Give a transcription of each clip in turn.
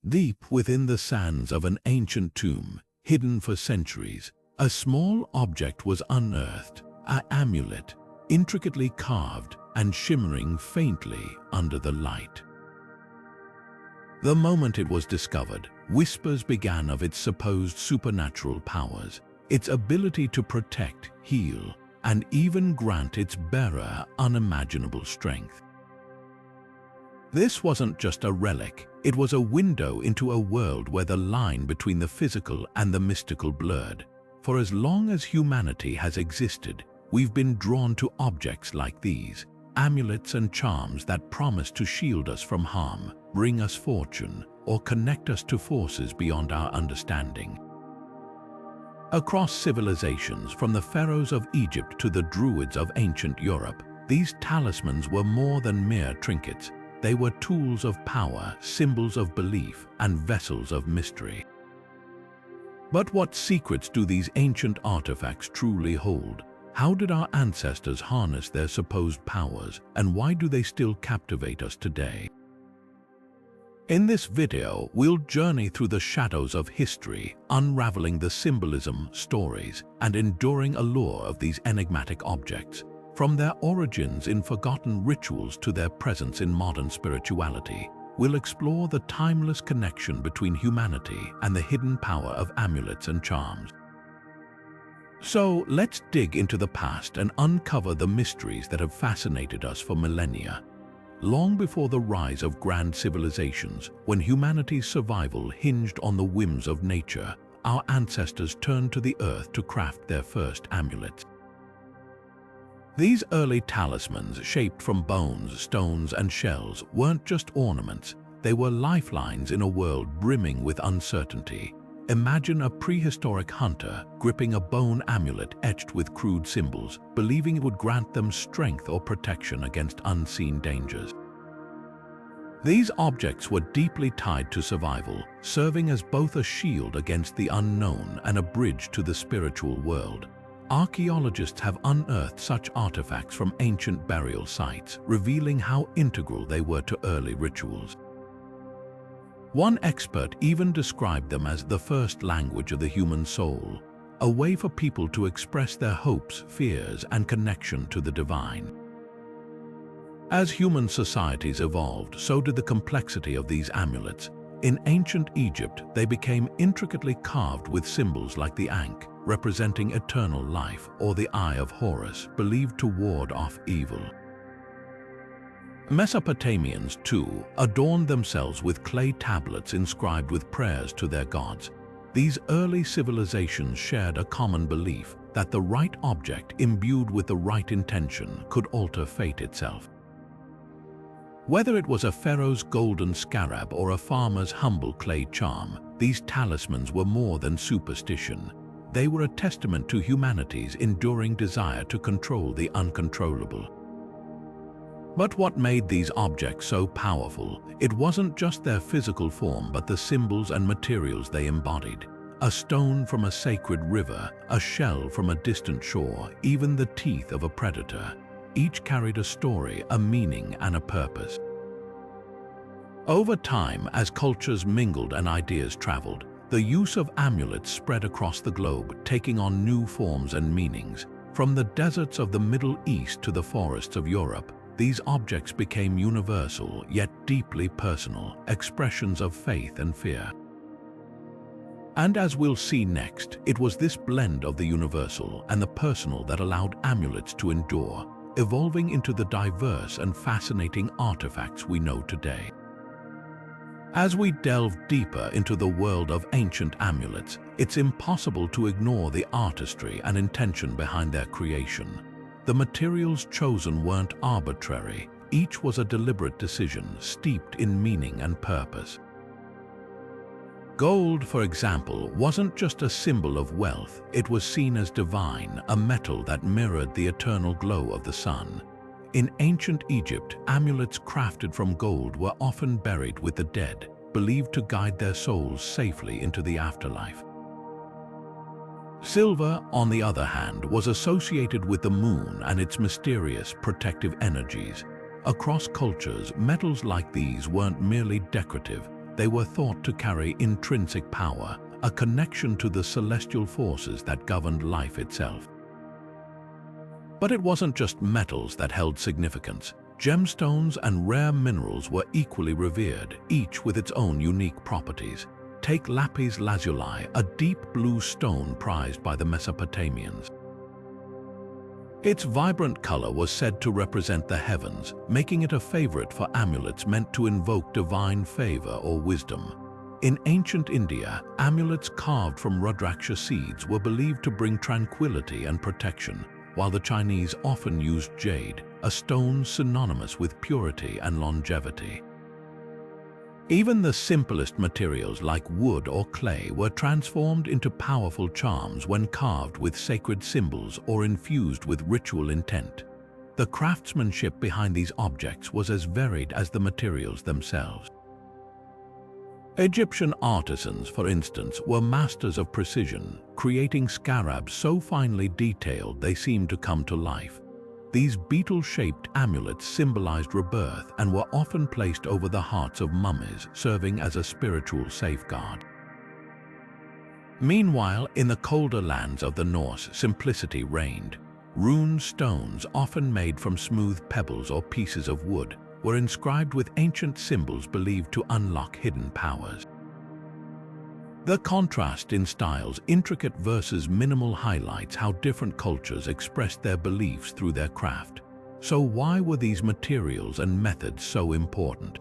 Deep within the sands of an ancient tomb, hidden for centuries, a small object was unearthed, an amulet, intricately carved and shimmering faintly under the light. The moment it was discovered, whispers began of its supposed supernatural powers, its ability to protect, heal, and even grant its bearer unimaginable strength. This wasn't just a relic, it was a window into a world where the line between the physical and the mystical blurred. For as long as humanity has existed, we've been drawn to objects like these, amulets and charms that promise to shield us from harm, bring us fortune, or connect us to forces beyond our understanding. Across civilizations, from the pharaohs of Egypt to the druids of ancient Europe, these talismans were more than mere trinkets. They were tools of power, symbols of belief, and vessels of mystery. But what secrets do these ancient artifacts truly hold? How did our ancestors harness their supposed powers, and why do they still captivate us today? In this video, we'll journey through the shadows of history, unraveling the symbolism, stories, and enduring allure of these enigmatic objects. From their origins in forgotten rituals to their presence in modern spirituality, we'll explore the timeless connection between humanity and the hidden power of amulets and charms. So let's dig into the past and uncover the mysteries that have fascinated us for millennia. Long before the rise of grand civilizations, when humanity's survival hinged on the whims of nature, our ancestors turned to the earth to craft their first amulets. These early talismans, shaped from bones, stones, and shells, weren't just ornaments. They were lifelines in a world brimming with uncertainty. Imagine a prehistoric hunter gripping a bone amulet etched with crude symbols, believing it would grant them strength or protection against unseen dangers. These objects were deeply tied to survival, serving as both a shield against the unknown and a bridge to the spiritual world. Archaeologists have unearthed such artifacts from ancient burial sites, revealing how integral they were to early rituals. One expert even described them as the first language of the human soul, a way for people to express their hopes, fears, and connection to the divine. As human societies evolved, so did the complexity of these amulets. In ancient Egypt, they became intricately carved with symbols like the Ankh, representing eternal life, or the Eye of Horus, believed to ward off evil. Mesopotamians, too, adorned themselves with clay tablets inscribed with prayers to their gods. These early civilizations shared a common belief that the right object, imbued with the right intention, could alter fate itself. Whether it was a pharaoh's golden scarab or a farmer's humble clay charm, these talismans were more than superstition. They were a testament to humanity's enduring desire to control the uncontrollable. But what made these objects so powerful? It wasn't just their physical form, but the symbols and materials they embodied. A stone from a sacred river, a shell from a distant shore, even the teeth of a predator. Each carried a story, a meaning, and a purpose. Over time, as cultures mingled and ideas traveled, the use of amulets spread across the globe, taking on new forms and meanings. From the deserts of the Middle East to the forests of Europe, these objects became universal, yet deeply personal, expressions of faith and fear. And as we'll see next, it was this blend of the universal and the personal that allowed amulets to endure, evolving into the diverse and fascinating artifacts we know today. As we delve deeper into the world of ancient amulets, it's impossible to ignore the artistry and intention behind their creation. The materials chosen weren't arbitrary. Each was a deliberate decision, steeped in meaning and purpose. Gold, for example, wasn't just a symbol of wealth. It was seen as divine, a metal that mirrored the eternal glow of the sun. In ancient Egypt, amulets crafted from gold were often buried with the dead, believed to guide their souls safely into the afterlife. Silver, on the other hand, was associated with the moon and its mysterious protective energies. Across cultures, metals like these weren't merely decorative. they were thought to carry intrinsic power, a connection to the celestial forces that governed life itself. But it wasn't just metals that held significance. Gemstones and rare minerals were equally revered, each with its own unique properties. Take lapis lazuli, a deep blue stone prized by the Mesopotamians. Its vibrant color was said to represent the heavens, making it a favorite for amulets meant to invoke divine favor or wisdom. In ancient India, amulets carved from Rudraksha seeds were believed to bring tranquility and protection, while the Chinese often used jade, a stone synonymous with purity and longevity. Even the simplest materials like wood or clay were transformed into powerful charms when carved with sacred symbols or infused with ritual intent. The craftsmanship behind these objects was as varied as the materials themselves. Egyptian artisans, for instance, were masters of precision, creating scarabs so finely detailed they seemed to come to life. These beetle-shaped amulets symbolized rebirth and were often placed over the hearts of mummies, serving as a spiritual safeguard. Meanwhile, in the colder lands of the Norse, simplicity reigned. Rune stones, often made from smooth pebbles or pieces of wood, were inscribed with ancient symbols believed to unlock hidden powers. The contrast in styles, intricate versus minimal, highlights how different cultures expressed their beliefs through their craft. So why were these materials and methods so important?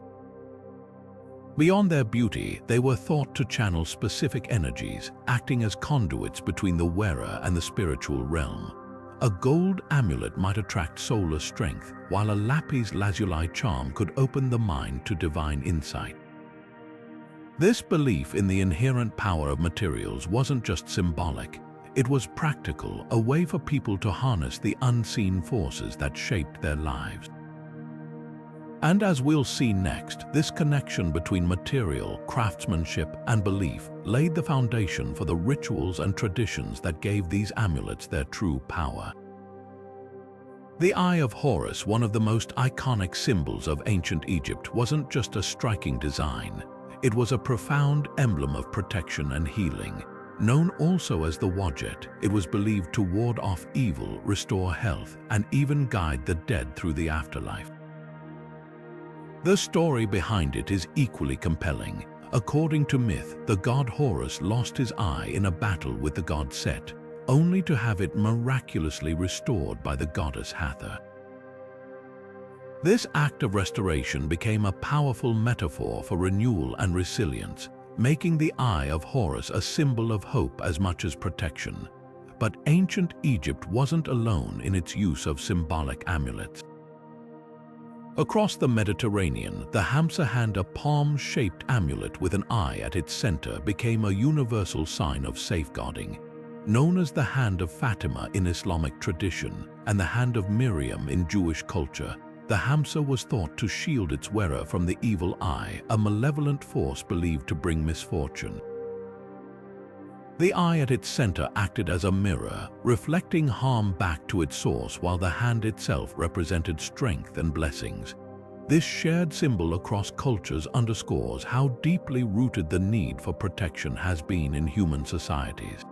Beyond their beauty, they were thought to channel specific energies, acting as conduits between the wearer and the spiritual realm. A gold amulet might attract solar strength, while a lapis lazuli charm could open the mind to divine insight. This belief in the inherent power of materials wasn't just symbolic, it was practical, a way for people to harness the unseen forces that shaped their lives. And as we'll see next, this connection between material, craftsmanship, and belief laid the foundation for the rituals and traditions that gave these amulets their true power. The Eye of Horus, one of the most iconic symbols of ancient Egypt, wasn't just a striking design. It was a profound emblem of protection and healing. Known also as the Wadjet, it was believed to ward off evil, restore health, and even guide the dead through the afterlife. The story behind it is equally compelling. According to myth, the god Horus lost his eye in a battle with the god Set, only to have it miraculously restored by the goddess Hathor. This act of restoration became a powerful metaphor for renewal and resilience, making the Eye of Horus a symbol of hope as much as protection. But ancient Egypt wasn't alone in its use of symbolic amulets. Across the Mediterranean, the Hamsa hand, a palm-shaped amulet with an eye at its center, became a universal sign of safeguarding. Known as the Hand of Fatima in Islamic tradition and the Hand of Miriam in Jewish culture, the Hamsa was thought to shield its wearer from the evil eye, a malevolent force believed to bring misfortune. The eye at its center acted as a mirror, reflecting harm back to its source, while the hand itself represented strength and blessings. This shared symbol across cultures underscores how deeply rooted the need for protection has been in human societies.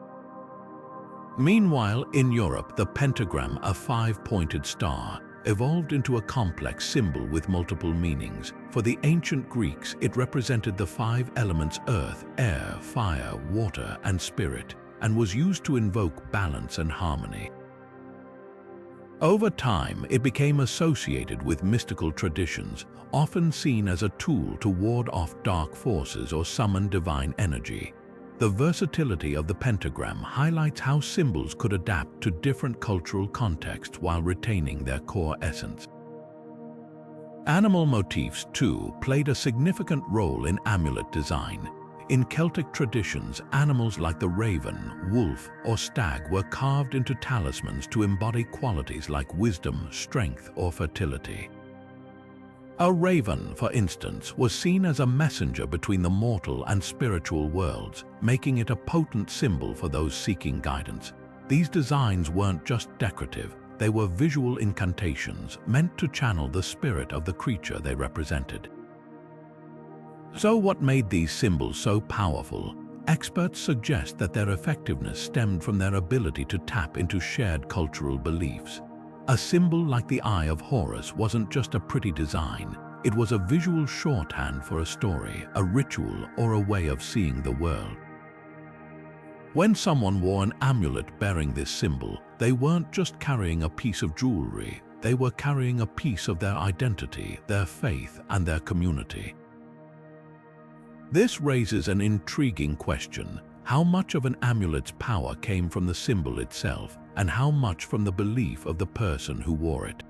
Meanwhile, in Europe, the pentagram, a five-pointed star, evolved into a complex symbol with multiple meanings. For the ancient Greeks, it represented the five elements: earth, air, fire, water, and spirit, and was used to invoke balance and harmony. Over time, it became associated with mystical traditions, often seen as a tool to ward off dark forces or summon divine energy. The versatility of the pentagram highlights how symbols could adapt to different cultural contexts while retaining their core essence. Animal motifs, too, played a significant role in amulet design. In Celtic traditions, animals like the raven, wolf, or stag were carved into talismans to embody qualities like wisdom, strength, or fertility. A raven, for instance, was seen as a messenger between the mortal and spiritual worlds, making it a potent symbol for those seeking guidance. These designs weren't just decorative, they were visual incantations meant to channel the spirit of the creature they represented. So what made these symbols so powerful? Experts suggest that their effectiveness stemmed from their ability to tap into shared cultural beliefs. A symbol like the Eye of Horus wasn't just a pretty design, it was a visual shorthand for a story, a ritual, or a way of seeing the world. When someone wore an amulet bearing this symbol, they weren't just carrying a piece of jewelry, they were carrying a piece of their identity, their faith, and their community. This raises an intriguing question. How much of an amulet's power came from the symbol itself, and how much from the belief of the person who wore it?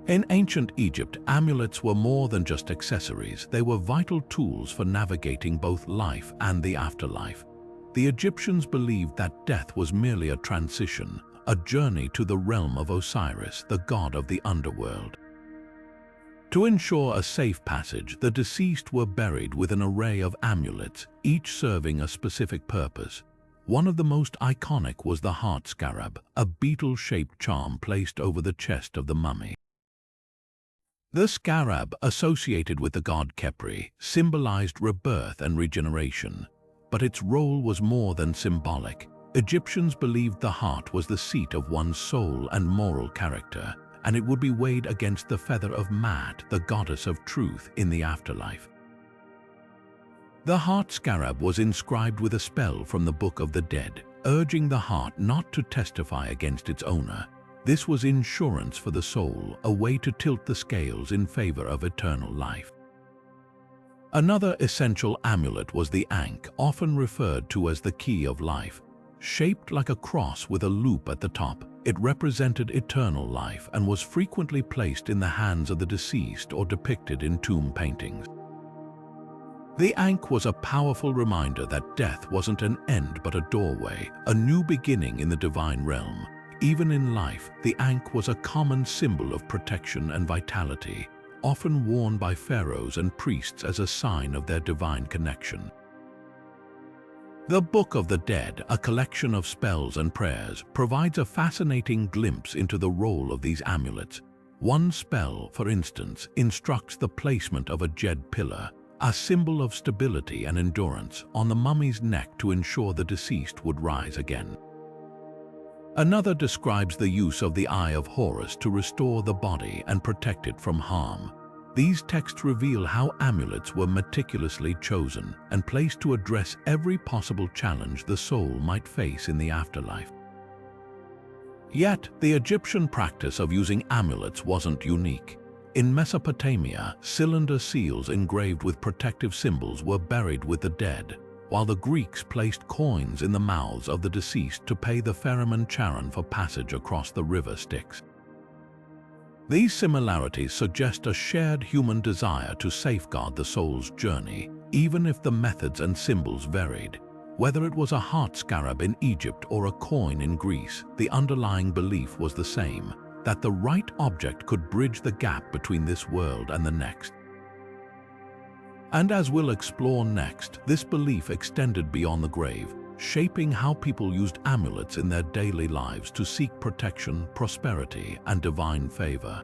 In ancient Egypt, amulets were more than just accessories. They were vital tools for navigating both life and the afterlife. The Egyptians believed that death was merely a transition, a journey to the realm of Osiris, the god of the underworld. To ensure a safe passage, the deceased were buried with an array of amulets, each serving a specific purpose. One of the most iconic was the heart scarab, a beetle-shaped charm placed over the chest of the mummy. The scarab, associated with the god Khepri, symbolized rebirth and regeneration. But its role was more than symbolic. Egyptians believed the heart was the seat of one's soul and moral character, and it would be weighed against the feather of Maat, the goddess of truth, in the afterlife. The heart scarab was inscribed with a spell from the Book of the Dead, urging the heart not to testify against its owner. This was insurance for the soul, a way to tilt the scales in favor of eternal life. Another essential amulet was the ankh, often referred to as the key of life. Shaped like a cross with a loop at the top, it represented eternal life and was frequently placed in the hands of the deceased or depicted in tomb paintings. The ankh was a powerful reminder that death wasn't an end but a doorway, a new beginning in the divine realm. Even in life, the ankh was a common symbol of protection and vitality, often worn by pharaohs and priests as a sign of their divine connection. The Book of the Dead, a collection of spells and prayers, provides a fascinating glimpse into the role of these amulets. One spell, for instance, instructs the placement of a jed pillar, a symbol of stability and endurance, on the mummy's neck to ensure the deceased would rise again. Another describes the use of the Eye of Horus to restore the body and protect it from harm. These texts reveal how amulets were meticulously chosen and placed to address every possible challenge the soul might face in the afterlife. Yet, the Egyptian practice of using amulets wasn't unique. In Mesopotamia, cylinder seals engraved with protective symbols were buried with the dead, while the Greeks placed coins in the mouths of the deceased to pay the ferryman Charon for passage across the river Styx. These similarities suggest a shared human desire to safeguard the soul's journey, even if the methods and symbols varied. Whether it was a heart scarab in Egypt or a coin in Greece, the underlying belief was the same, that the right object could bridge the gap between this world and the next. And as we'll explore next, this belief extended beyond the grave, shaping how people used amulets in their daily lives to seek protection, prosperity, and divine favor.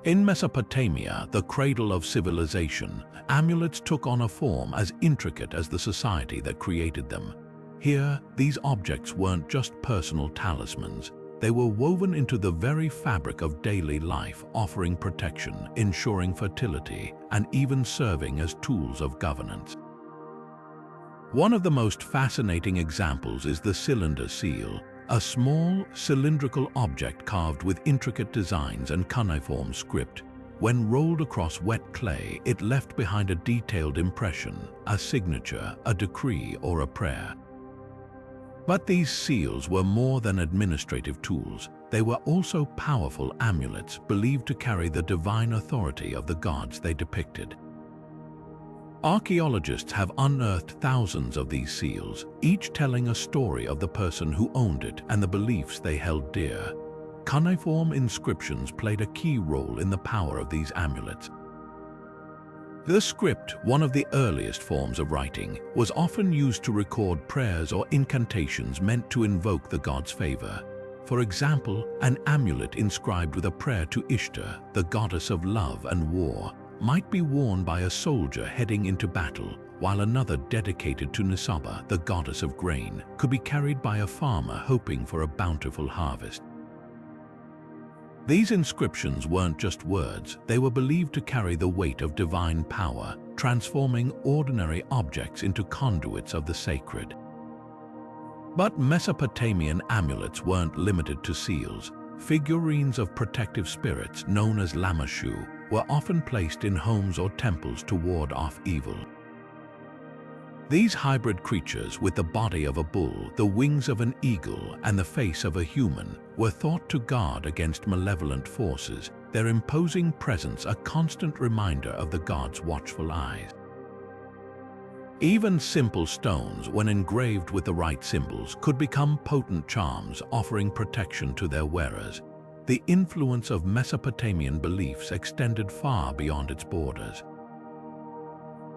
In Mesopotamia, the cradle of civilization, amulets took on a form as intricate as the society that created them. Here, these objects weren't just personal talismans. They were woven into the very fabric of daily life, offering protection, ensuring fertility, and even serving as tools of governance. One of the most fascinating examples is the cylinder seal, a small, cylindrical object carved with intricate designs and cuneiform script. When rolled across wet clay, it left behind a detailed impression, a signature, a decree, or a prayer. But these seals were more than administrative tools. They were also powerful amulets believed to carry the divine authority of the gods they depicted. Archaeologists have unearthed thousands of these seals, each telling a story of the person who owned it and the beliefs they held dear. Cuneiform inscriptions played a key role in the power of these amulets. The script, one of the earliest forms of writing, was often used to record prayers or incantations meant to invoke the god's favor. For example, an amulet inscribed with a prayer to Ishtar, the goddess of love and war, might be worn by a soldier heading into battle, while another dedicated to Nisaba, the goddess of grain, could be carried by a farmer hoping for a bountiful harvest. These inscriptions weren't just words, they were believed to carry the weight of divine power, transforming ordinary objects into conduits of the sacred. But Mesopotamian amulets weren't limited to seals. Figurines of protective spirits, known as lamashu, were often placed in homes or temples to ward off evil. These hybrid creatures, with the body of a bull, the wings of an eagle, and the face of a human, were thought to guard against malevolent forces, their imposing presence a constant reminder of the gods' watchful eyes. Even simple stones, when engraved with the right symbols, could become potent charms, offering protection to their wearers. The influence of Mesopotamian beliefs extended far beyond its borders.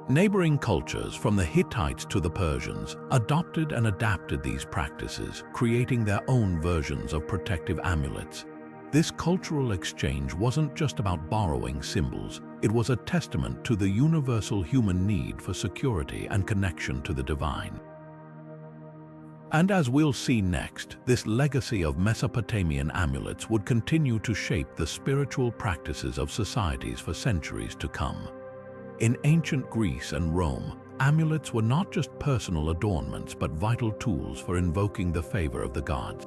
Neighboring cultures, from the Hittites to the Persians, adopted and adapted these practices, creating their own versions of protective amulets. This cultural exchange wasn't just about borrowing symbols, it was a testament to the universal human need for security and connection to the divine. And as we'll see next, this legacy of Mesopotamian amulets would continue to shape the spiritual practices of societies for centuries to come. In ancient Greece and Rome, amulets were not just personal adornments but vital tools for invoking the favor of the gods.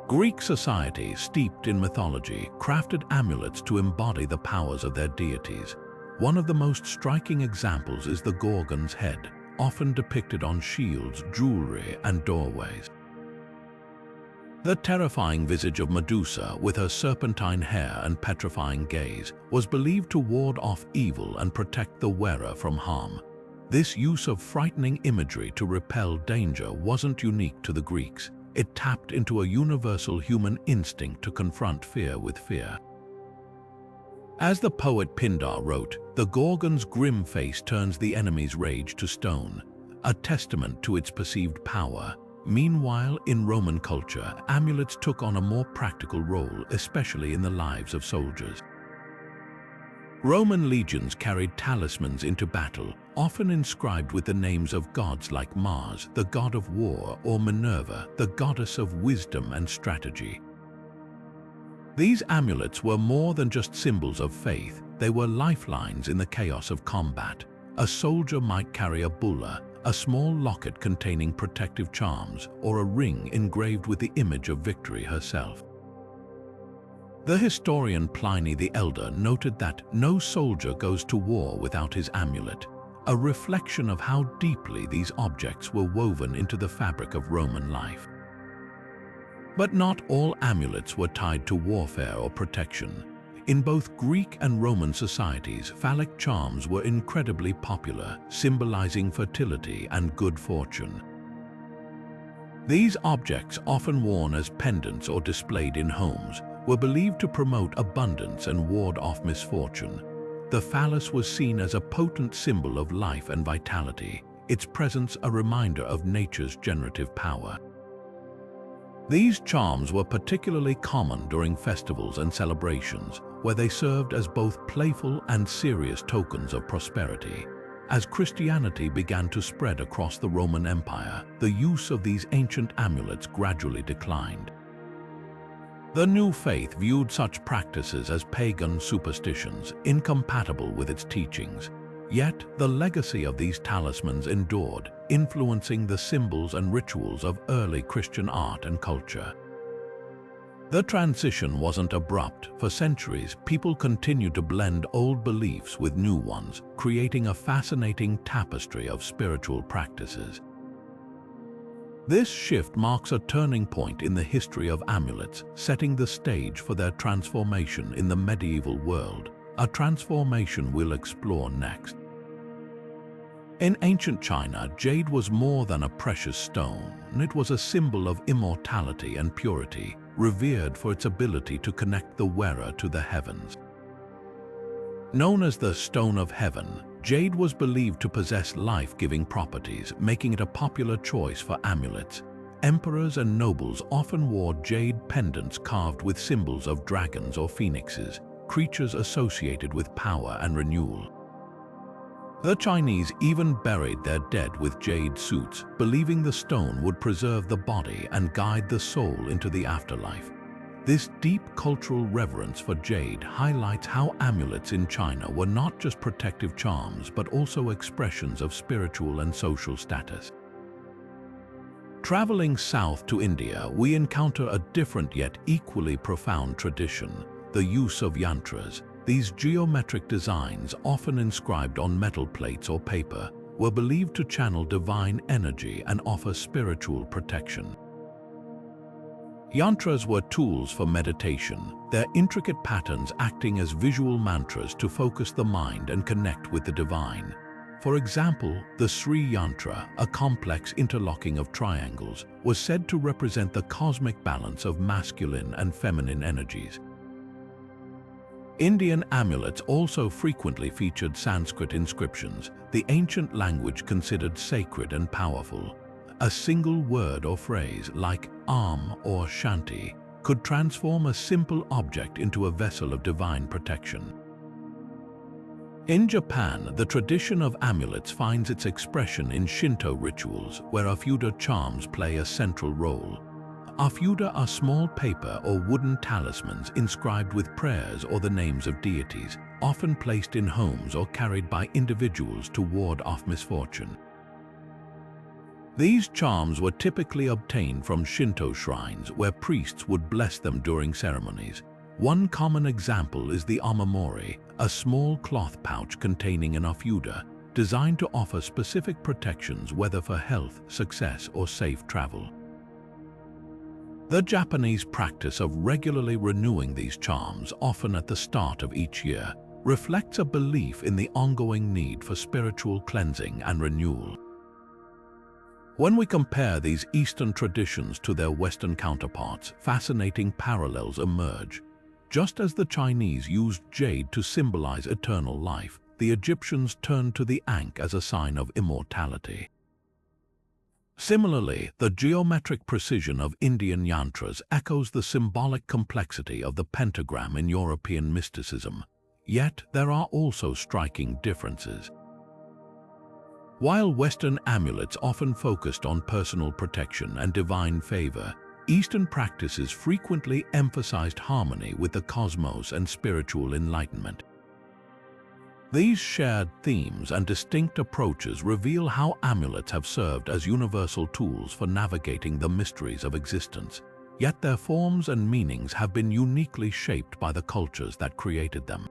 Greek society, steeped in mythology, crafted amulets to embody the powers of their deities. One of the most striking examples is the Gorgon's head, often depicted on shields, jewelry, and doorways. The terrifying visage of Medusa, with her serpentine hair and petrifying gaze, was believed to ward off evil and protect the wearer from harm. This use of frightening imagery to repel danger wasn't unique to the Greeks. It tapped into a universal human instinct to confront fear with fear. As the poet Pindar wrote, the Gorgon's grim face turns the enemy's rage to stone, a testament to its perceived power. Meanwhile, in Roman culture, amulets took on a more practical role, especially in the lives of soldiers. Roman legions carried talismans into battle, often inscribed with the names of gods like Mars, the god of war, or Minerva, the goddess of wisdom and strategy. These amulets were more than just symbols of faith, they were lifelines in the chaos of combat. A soldier might carry a bulla, a small locket containing protective charms, or a ring engraved with the image of victory herself. The historian Pliny the Elder noted that no soldier goes to war without his amulet, a reflection of how deeply these objects were woven into the fabric of Roman life. But not all amulets were tied to warfare or protection. In both Greek and Roman societies, phallic charms were incredibly popular, symbolizing fertility and good fortune. These objects, often worn as pendants or displayed in homes, were believed to promote abundance and ward off misfortune. The phallus was seen as a potent symbol of life and vitality, its presence a reminder of nature's generative power. These charms were particularly common during festivals and celebrations, where they served as both playful and serious tokens of prosperity. As Christianity began to spread across the Roman Empire, the use of these ancient amulets gradually declined. The new faith viewed such practices as pagan superstitions, incompatible with its teachings. Yet, the legacy of these talismans endured, influencing the symbols and rituals of early Christian art and culture. The transition wasn't abrupt. For centuries, people continued to blend old beliefs with new ones, creating a fascinating tapestry of spiritual practices. This shift marks a turning point in the history of amulets, setting the stage for their transformation in the medieval world, a transformation we'll explore next. In ancient China, jade was more than a precious stone. It was a symbol of immortality and purity, revered for its ability to connect the wearer to the heavens. Known as the Stone of Heaven, jade was believed to possess life-giving properties, making it a popular choice for amulets. Emperors and nobles often wore jade pendants carved with symbols of dragons or phoenixes, creatures associated with power and renewal. The Chinese even buried their dead with jade suits, believing the stone would preserve the body and guide the soul into the afterlife. This deep cultural reverence for jade highlights how amulets in China were not just protective charms but also expressions of spiritual and social status. Traveling south to India, we encounter a different yet equally profound tradition, the use of yantras. These geometric designs, often inscribed on metal plates or paper, were believed to channel divine energy and offer spiritual protection. Yantras were tools for meditation, their intricate patterns acting as visual mantras to focus the mind and connect with the divine. For example, the Sri Yantra, a complex interlocking of triangles, was said to represent the cosmic balance of masculine and feminine energies. Indian amulets also frequently featured Sanskrit inscriptions, the ancient language considered sacred and powerful. A single word or phrase like Am or Shanti could transform a simple object into a vessel of divine protection. In Japan, the tradition of amulets finds its expression in Shinto rituals, where afuda charms play a central role. Afuda are small paper or wooden talismans inscribed with prayers or the names of deities, often placed in homes or carried by individuals to ward off misfortune. These charms were typically obtained from Shinto shrines, where priests would bless them during ceremonies. One common example is the omamori, a small cloth pouch containing an afuda, designed to offer specific protections whether for health, success, or safe travel. The Japanese practice of regularly renewing these charms, often at the start of each year, reflects a belief in the ongoing need for spiritual cleansing and renewal. When we compare these Eastern traditions to their Western counterparts, fascinating parallels emerge. Just as the Chinese used jade to symbolize eternal life, the Egyptians turned to the ankh as a sign of immortality. Similarly, the geometric precision of Indian yantras echoes the symbolic complexity of the pentagram in European mysticism. Yet, there are also striking differences. While Western amulets often focused on personal protection and divine favor, Eastern practices frequently emphasized harmony with the cosmos and spiritual enlightenment. These shared themes and distinct approaches reveal how amulets have served as universal tools for navigating the mysteries of existence, yet their forms and meanings have been uniquely shaped by the cultures that created them.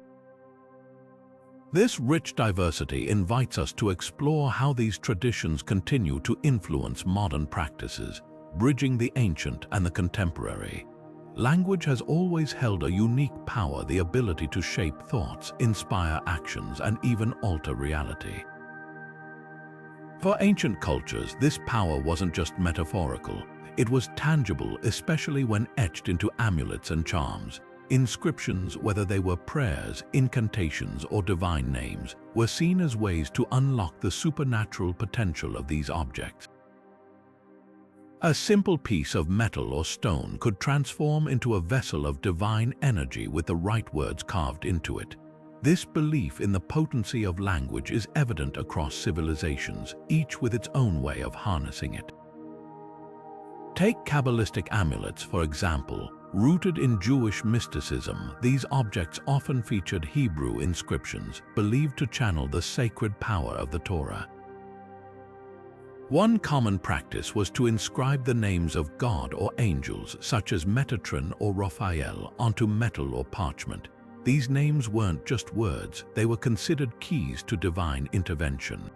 This rich diversity invites us to explore how these traditions continue to influence modern practices, bridging the ancient and the contemporary. Language has always held a unique power, the ability to shape thoughts, inspire actions, and even alter reality. For ancient cultures, this power wasn't just metaphorical, it was tangible, especially when etched into amulets and charms. Inscriptions, whether they were prayers, incantations, or divine names, were seen as ways to unlock the supernatural potential of these objects. A simple piece of metal or stone could transform into a vessel of divine energy with the right words carved into it. This belief in the potency of language is evident across civilizations, each with its own way of harnessing it. Take Kabbalistic amulets, for example. Rooted in Jewish mysticism, these objects often featured Hebrew inscriptions, believed to channel the sacred power of the Torah. One common practice was to inscribe the names of God or angels, such as Metatron or Raphael, onto metal or parchment. These names weren't just words, they were considered keys to divine intervention.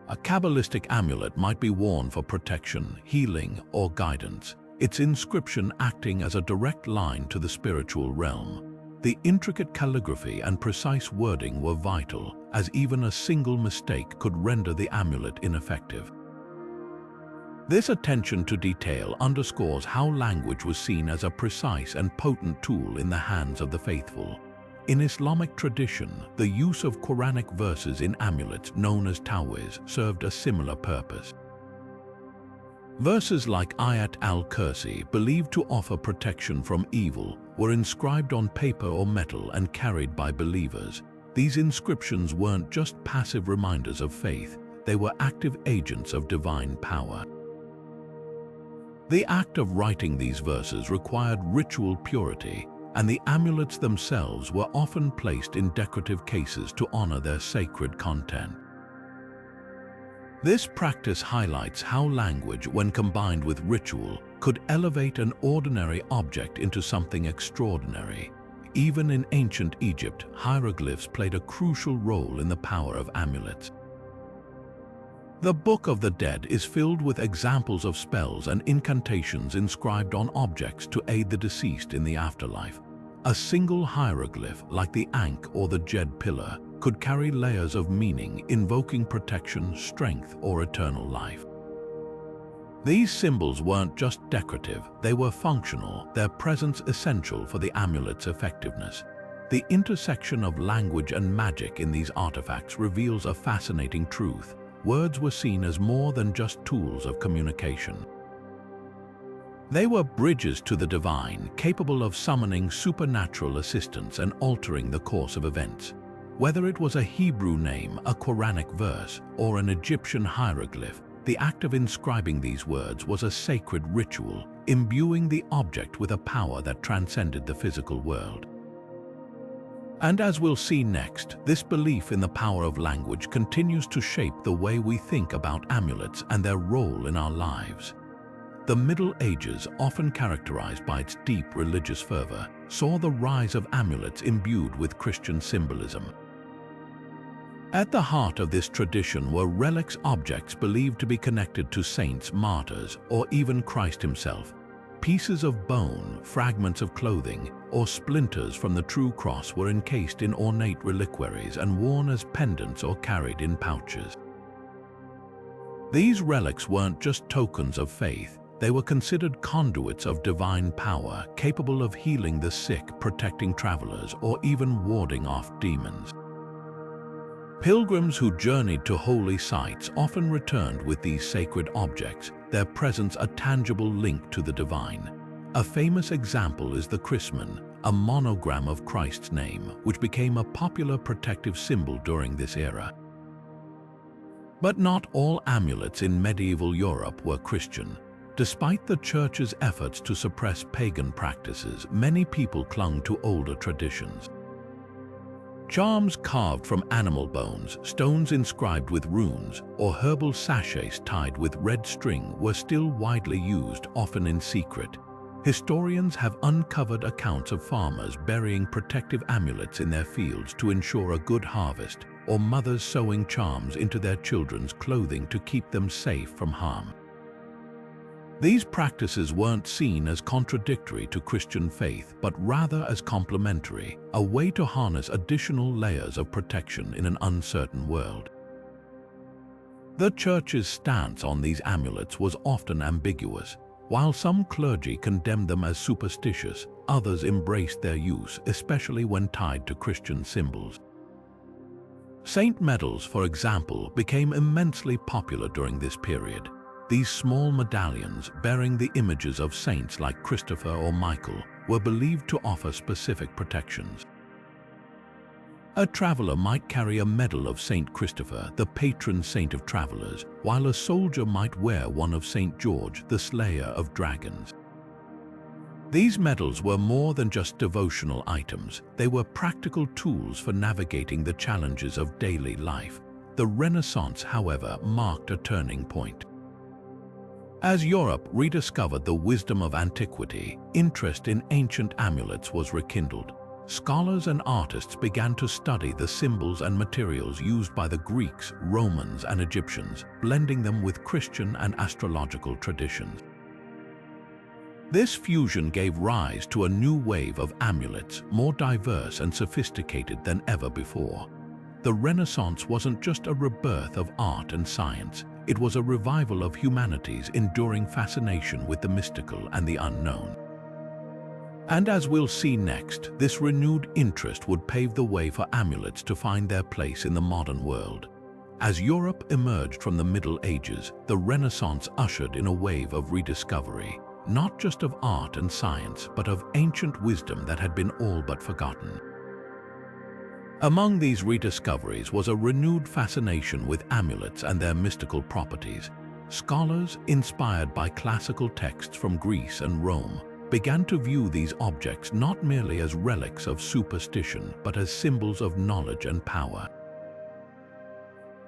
A Kabbalistic amulet might be worn for protection, healing, or guidance, its inscription acting as a direct line to the spiritual realm. The intricate calligraphy and precise wording were vital, as even a single mistake could render the amulet ineffective. This attention to detail underscores how language was seen as a precise and potent tool in the hands of the faithful. In Islamic tradition, the use of Quranic verses in amulets known as tawiz served a similar purpose. Verses like Ayat al-Kursi, believed to offer protection from evil, were inscribed on paper or metal and carried by believers. These inscriptions weren't just passive reminders of faith, they were active agents of divine power. The act of writing these verses required ritual purity, and the amulets themselves were often placed in decorative cases to honor their sacred content. This practice highlights how language, when combined with ritual, could elevate an ordinary object into something extraordinary. Even in ancient Egypt, hieroglyphs played a crucial role in the power of amulets. The Book of the Dead is filled with examples of spells and incantations inscribed on objects to aid the deceased in the afterlife. A single hieroglyph, like the Ankh or the Jed pillar, could carry layers of meaning, invoking protection, strength, or eternal life. These symbols weren't just decorative, they were functional, their presence essential for the amulet's effectiveness. The intersection of language and magic in these artifacts reveals a fascinating truth. Words were seen as more than just tools of communication. They were bridges to the divine, capable of summoning supernatural assistance and altering the course of events. Whether it was a Hebrew name, a Quranic verse, or an Egyptian hieroglyph, the act of inscribing these words was a sacred ritual, imbuing the object with a power that transcended the physical world. And as we'll see next, this belief in the power of language continues to shape the way we think about amulets and their role in our lives. The Middle Ages, often characterized by its deep religious fervor, saw the rise of amulets imbued with Christian symbolism. At the heart of this tradition were relics, objects believed to be connected to saints, martyrs, or even Christ himself. Pieces of bone, fragments of clothing, or splinters from the true cross were encased in ornate reliquaries and worn as pendants or carried in pouches. These relics weren't just tokens of faith, they were considered conduits of divine power, capable of healing the sick, protecting travelers, or even warding off demons. Pilgrims who journeyed to holy sites often returned with these sacred objects, their presence a tangible link to the divine. A famous example is the chrisman, a monogram of Christ's name, which became a popular protective symbol during this era. But not all amulets in medieval Europe were Christian. Despite the Church's efforts to suppress pagan practices, many people clung to older traditions. Charms carved from animal bones, stones inscribed with runes, or herbal sachets tied with red string were still widely used, often in secret. Historians have uncovered accounts of farmers burying protective amulets in their fields to ensure a good harvest, or mothers sewing charms into their children's clothing to keep them safe from harm. These practices weren't seen as contradictory to Christian faith, but rather as complementary, a way to harness additional layers of protection in an uncertain world. The Church's stance on these amulets was often ambiguous. While some clergy condemned them as superstitious, others embraced their use, especially when tied to Christian symbols. Saint medals, for example, became immensely popular during this period. These small medallions, bearing the images of saints like Christopher or Michael, were believed to offer specific protections. A traveler might carry a medal of Saint Christopher, the patron saint of travelers, while a soldier might wear one of Saint George, the slayer of dragons. These medals were more than just devotional items. They were practical tools for navigating the challenges of daily life. The Renaissance, however, marked a turning point. As Europe rediscovered the wisdom of antiquity, interest in ancient amulets was rekindled. Scholars and artists began to study the symbols and materials used by the Greeks, Romans, and Egyptians, blending them with Christian and astrological traditions. This fusion gave rise to a new wave of amulets, more diverse and sophisticated than ever before. The Renaissance wasn't just a rebirth of art and science, it was a revival of humanity's enduring fascination with the mystical and the unknown. And as we'll see next, this renewed interest would pave the way for amulets to find their place in the modern world. As Europe emerged from the Middle Ages, the Renaissance ushered in a wave of rediscovery. not just of art and science, but of ancient wisdom that had been all but forgotten. Among these rediscoveries was a renewed fascination with amulets and their mystical properties. Scholars, inspired by classical texts from Greece and Rome, began to view these objects not merely as relics of superstition, but as symbols of knowledge and power.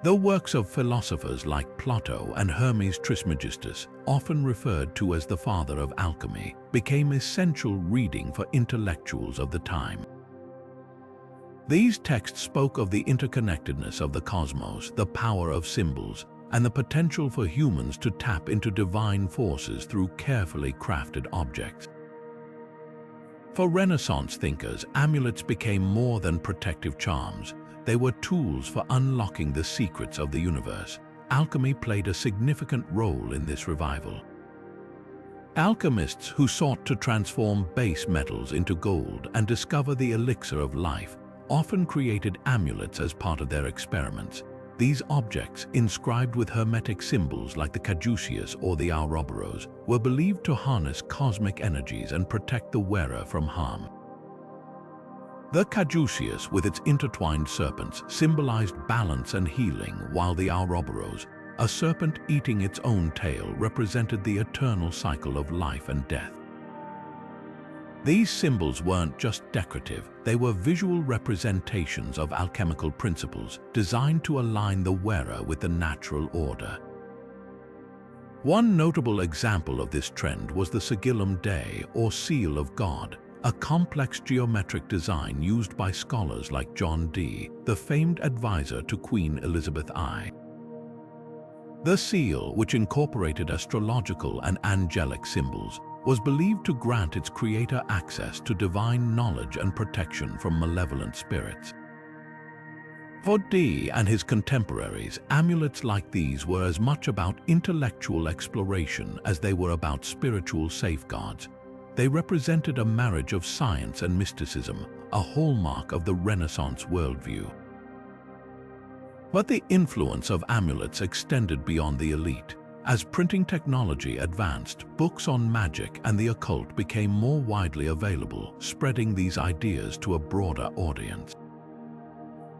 The works of philosophers like Plato and Hermes Trismegistus, often referred to as the father of alchemy, became essential reading for intellectuals of the time. These texts spoke of the interconnectedness of the cosmos, the power of symbols, and the potential for humans to tap into divine forces through carefully crafted objects. For Renaissance thinkers, amulets became more than protective charms. They were tools for unlocking the secrets of the universe. Alchemy played a significant role in this revival. Alchemists who sought to transform base metals into gold and discover the elixir of life often created amulets as part of their experiments. These objects, inscribed with hermetic symbols like the caduceus or the Ouroboros, were believed to harness cosmic energies and protect the wearer from harm. The caduceus, with its intertwined serpents, symbolized balance and healing, while the Ouroboros, a serpent eating its own tail, represented the eternal cycle of life and death. These symbols weren't just decorative, they were visual representations of alchemical principles designed to align the wearer with the natural order. One notable example of this trend was the Sigillum Dei, or Seal of God, a complex geometric design used by scholars like John Dee, the famed advisor to Queen Elizabeth I. The seal, which incorporated astrological and angelic symbols, was believed to grant its creator access to divine knowledge and protection from malevolent spirits. For Dee and his contemporaries, amulets like these were as much about intellectual exploration as they were about spiritual safeguards. They represented a marriage of science and mysticism, a hallmark of the Renaissance worldview. But the influence of amulets extended beyond the elite. As printing technology advanced, books on magic and the occult became more widely available, spreading these ideas to a broader audience.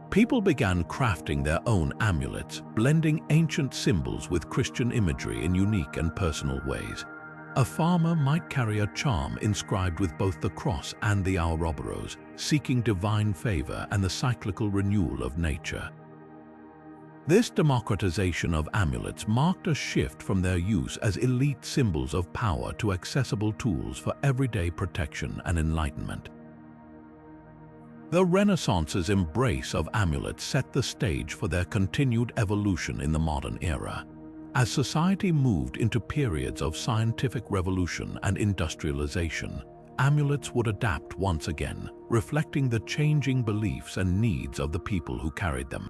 People began crafting their own amulets, blending ancient symbols with Christian imagery in unique and personal ways. A farmer might carry a charm inscribed with both the cross and the Ouroboros, seeking divine favor and the cyclical renewal of nature. This democratization of amulets marked a shift from their use as elite symbols of power to accessible tools for everyday protection and enlightenment. The Renaissance's embrace of amulets set the stage for their continued evolution in the modern era. As society moved into periods of scientific revolution and industrialization, amulets would adapt once again, reflecting the changing beliefs and needs of the people who carried them.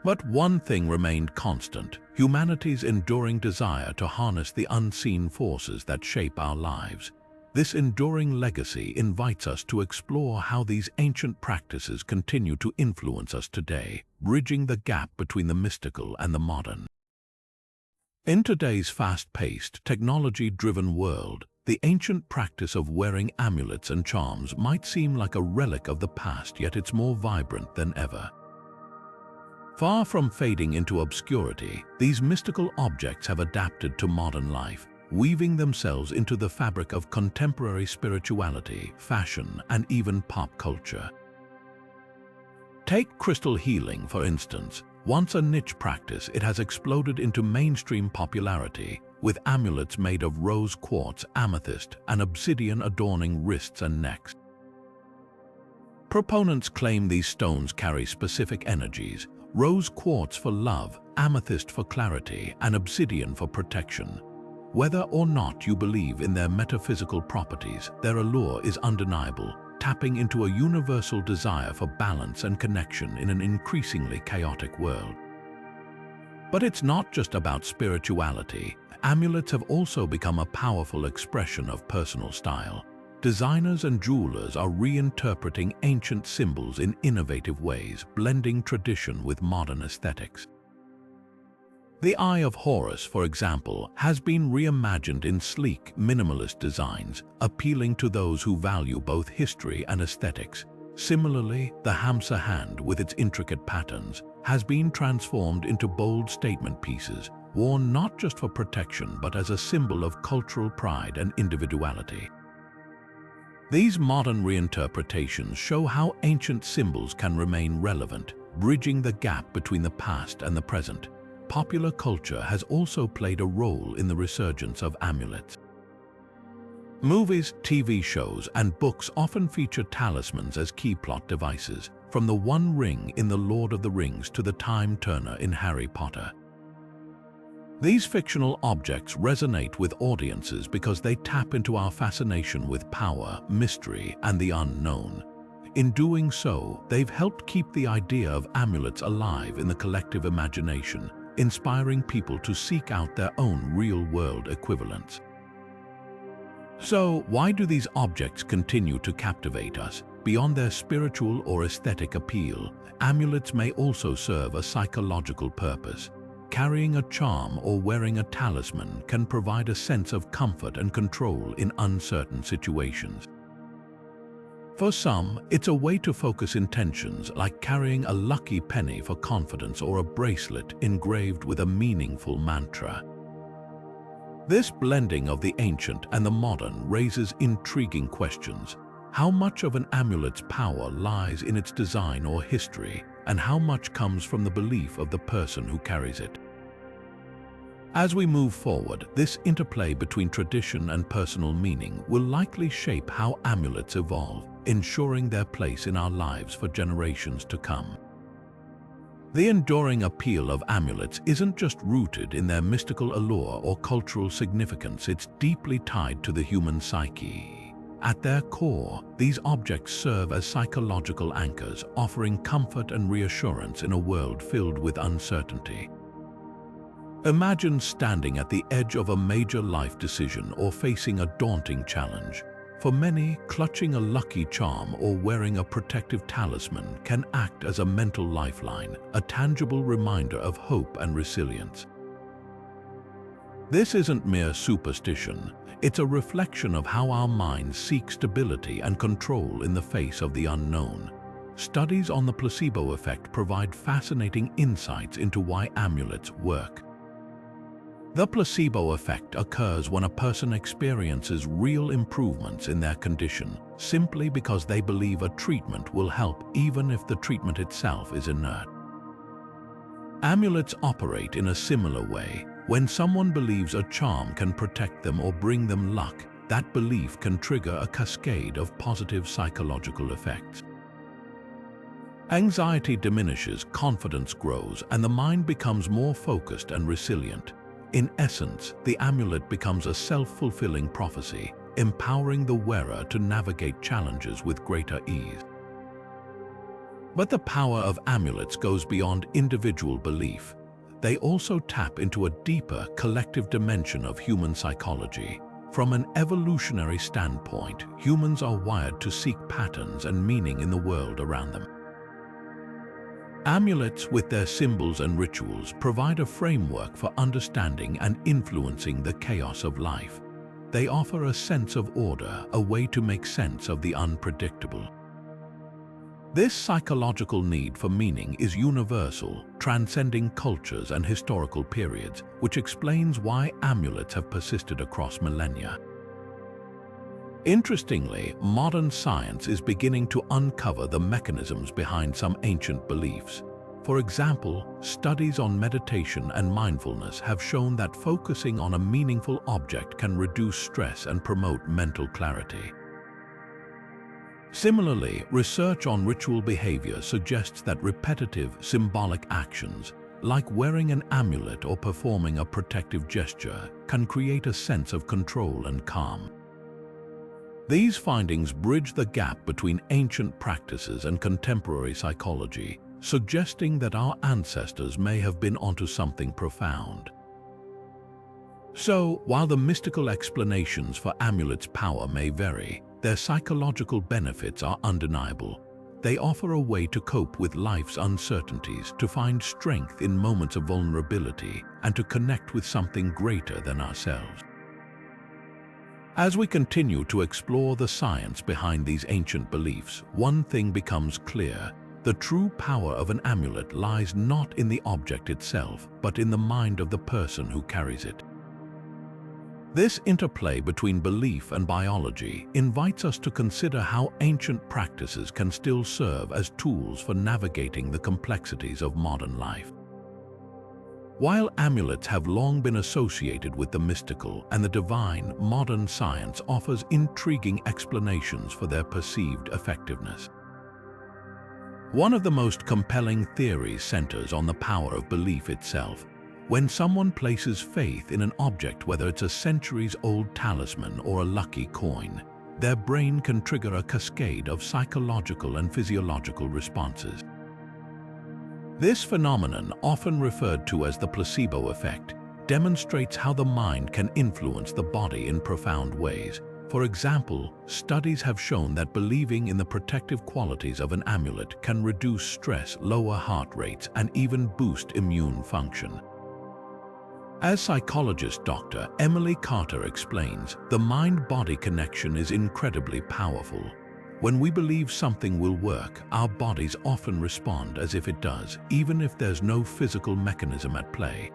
But one thing remained constant: humanity's enduring desire to harness the unseen forces that shape our lives. This enduring legacy invites us to explore how these ancient practices continue to influence us today, bridging the gap between the mystical and the modern. In today's fast-paced, technology-driven world, the ancient practice of wearing amulets and charms might seem like a relic of the past, yet it's more vibrant than ever. Far from fading into obscurity, these mystical objects have adapted to modern life, weaving themselves into the fabric of contemporary spirituality, fashion, and even pop culture. Take crystal healing, for instance. Once a niche practice, it has exploded into mainstream popularity, with amulets made of rose quartz, amethyst, and obsidian adorning wrists and necks. Proponents claim these stones carry specific energies: rose quartz for love, amethyst for clarity, and obsidian for protection. Whether or not you believe in their metaphysical properties, their allure is undeniable, tapping into a universal desire for balance and connection in an increasingly chaotic world. But it's not just about spirituality. Amulets have also become a powerful expression of personal style. Designers and jewelers are reinterpreting ancient symbols in innovative ways, blending tradition with modern aesthetics. The Eye of Horus, for example, has been reimagined in sleek, minimalist designs, appealing to those who value both history and aesthetics. Similarly, the Hamsa hand, with its intricate patterns, has been transformed into bold statement pieces, worn not just for protection but as a symbol of cultural pride and individuality. These modern reinterpretations show how ancient symbols can remain relevant, bridging the gap between the past and the present. Popular culture has also played a role in the resurgence of amulets. Movies, TV shows, and books often feature talismans as key plot devices, from the One Ring in The Lord of the Rings to the Time Turner in Harry Potter. These fictional objects resonate with audiences because they tap into our fascination with power, mystery, and the unknown. In doing so, they've helped keep the idea of amulets alive in the collective imagination, inspiring people to seek out their own real-world equivalents. So, why do these objects continue to captivate us? Beyond their spiritual or aesthetic appeal, amulets may also serve a psychological purpose. Carrying a charm or wearing a talisman can provide a sense of comfort and control in uncertain situations. For some, it's a way to focus intentions, like carrying a lucky penny for confidence or a bracelet engraved with a meaningful mantra. This blending of the ancient and the modern raises intriguing questions. How much of an amulet's power lies in its design or history, and how much comes from the belief of the person who carries it? As we move forward, this interplay between tradition and personal meaning will likely shape how amulets evolve, ensuring their place in our lives for generations to come. The enduring appeal of amulets isn't just rooted in their mystical allure or cultural significance, it's deeply tied to the human psyche. At their core, these objects serve as psychological anchors, offering comfort and reassurance in a world filled with uncertainty. Imagine standing at the edge of a major life decision or facing a daunting challenge. For many, clutching a lucky charm or wearing a protective talisman can act as a mental lifeline, a tangible reminder of hope and resilience. This isn't mere superstition, it's a reflection of how our minds seek stability and control in the face of the unknown. Studies on the placebo effect provide fascinating insights into why amulets work. The placebo effect occurs when a person experiences real improvements in their condition, simply because they believe a treatment will help even if the treatment itself is inert. Amulets operate in a similar way. When someone believes a charm can protect them or bring them luck, that belief can trigger a cascade of positive psychological effects. Anxiety diminishes, confidence grows, and the mind becomes more focused and resilient. In essence, the amulet becomes a self-fulfilling prophecy, empowering the wearer to navigate challenges with greater ease. But the power of amulets goes beyond individual belief. They also tap into a deeper, collective dimension of human psychology. From an evolutionary standpoint, humans are wired to seek patterns and meaning in the world around them. Amulets, with their symbols and rituals, provide a framework for understanding and influencing the chaos of life. They offer a sense of order, a way to make sense of the unpredictable. This psychological need for meaning is universal, transcending cultures and historical periods, which explains why amulets have persisted across millennia. Interestingly, modern science is beginning to uncover the mechanisms behind some ancient beliefs. For example, studies on meditation and mindfulness have shown that focusing on a meaningful object can reduce stress and promote mental clarity. Similarly, research on ritual behavior suggests that repetitive, symbolic actions, like wearing an amulet or performing a protective gesture, can create a sense of control and calm. These findings bridge the gap between ancient practices and contemporary psychology, suggesting that our ancestors may have been onto something profound. So, while the mystical explanations for amulets' power may vary, their psychological benefits are undeniable. They offer a way to cope with life's uncertainties, to find strength in moments of vulnerability, and to connect with something greater than ourselves. As we continue to explore the science behind these ancient beliefs, one thing becomes clear. The true power of an amulet lies not in the object itself, but in the mind of the person who carries it. This interplay between belief and biology invites us to consider how ancient practices can still serve as tools for navigating the complexities of modern life. While amulets have long been associated with the mystical and the divine, modern science offers intriguing explanations for their perceived effectiveness. One of the most compelling theories centers on the power of belief itself. When someone places faith in an object, whether it's a centuries-old talisman or a lucky coin, their brain can trigger a cascade of psychological and physiological responses. This phenomenon, often referred to as the placebo effect, demonstrates how the mind can influence the body in profound ways. For example, studies have shown that believing in the protective qualities of an amulet can reduce stress, lower heart rates, and even boost immune function. As psychologist Dr. Emily Carter explains, the mind-body connection is incredibly powerful. When we believe something will work, our bodies often respond as if it does, even if there's no physical mechanism at play.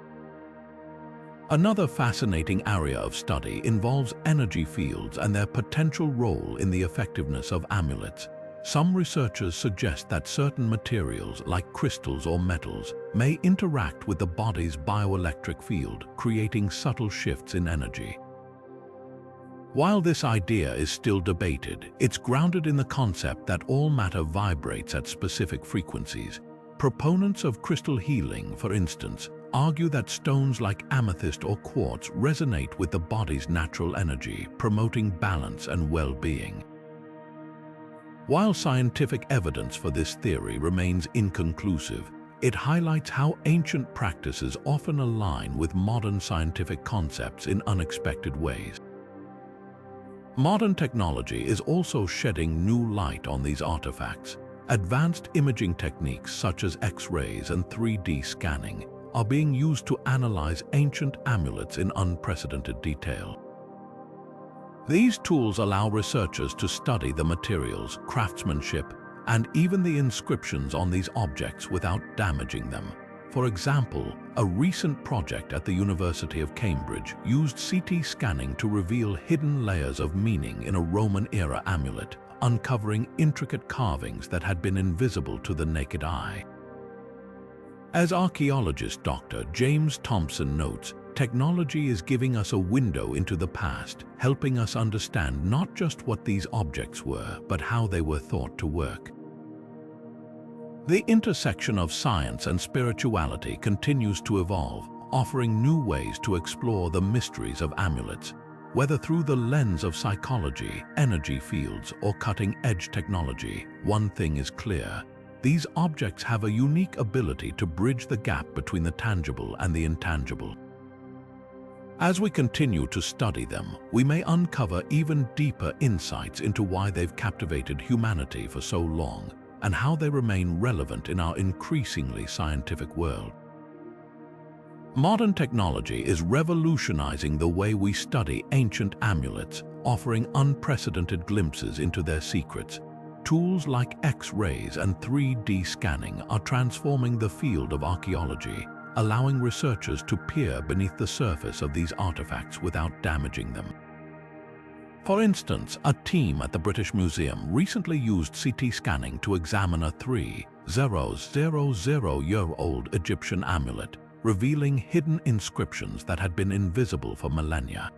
Another fascinating area of study involves energy fields and their potential role in the effectiveness of amulets. Some researchers suggest that certain materials, like crystals or metals, may interact with the body's bioelectric field, creating subtle shifts in energy. While this idea is still debated, it's grounded in the concept that all matter vibrates at specific frequencies. Proponents of crystal healing, for instance, argue that stones like amethyst or quartz resonate with the body's natural energy, promoting balance and well-being. While scientific evidence for this theory remains inconclusive, it highlights how ancient practices often align with modern scientific concepts in unexpected ways. Modern technology is also shedding new light on these artifacts. Advanced imaging techniques such as X-rays and 3D scanning are being used to analyze ancient amulets in unprecedented detail. These tools allow researchers to study the materials, craftsmanship, and even the inscriptions on these objects without damaging them. For example, a recent project at the University of Cambridge used CT scanning to reveal hidden layers of meaning in a Roman-era amulet, uncovering intricate carvings that had been invisible to the naked eye. As archaeologist Dr. James Thompson notes, technology is giving us a window into the past, helping us understand not just what these objects were, but how they were thought to work. The intersection of science and spirituality continues to evolve, offering new ways to explore the mysteries of amulets. Whether through the lens of psychology, energy fields, or cutting-edge technology, one thing is clear: these objects have a unique ability to bridge the gap between the tangible and the intangible. As we continue to study them, we may uncover even deeper insights into why they've captivated humanity for so long and how they remain relevant in our increasingly scientific world. Modern technology is revolutionizing the way we study ancient amulets, offering unprecedented glimpses into their secrets. Tools like X-rays and 3D scanning are transforming the field of archaeology, allowing researchers to peer beneath the surface of these artifacts without damaging them. For instance, a team at the British Museum recently used CT scanning to examine a 3,000-year-old Egyptian amulet, revealing hidden inscriptions that had been invisible for millennia.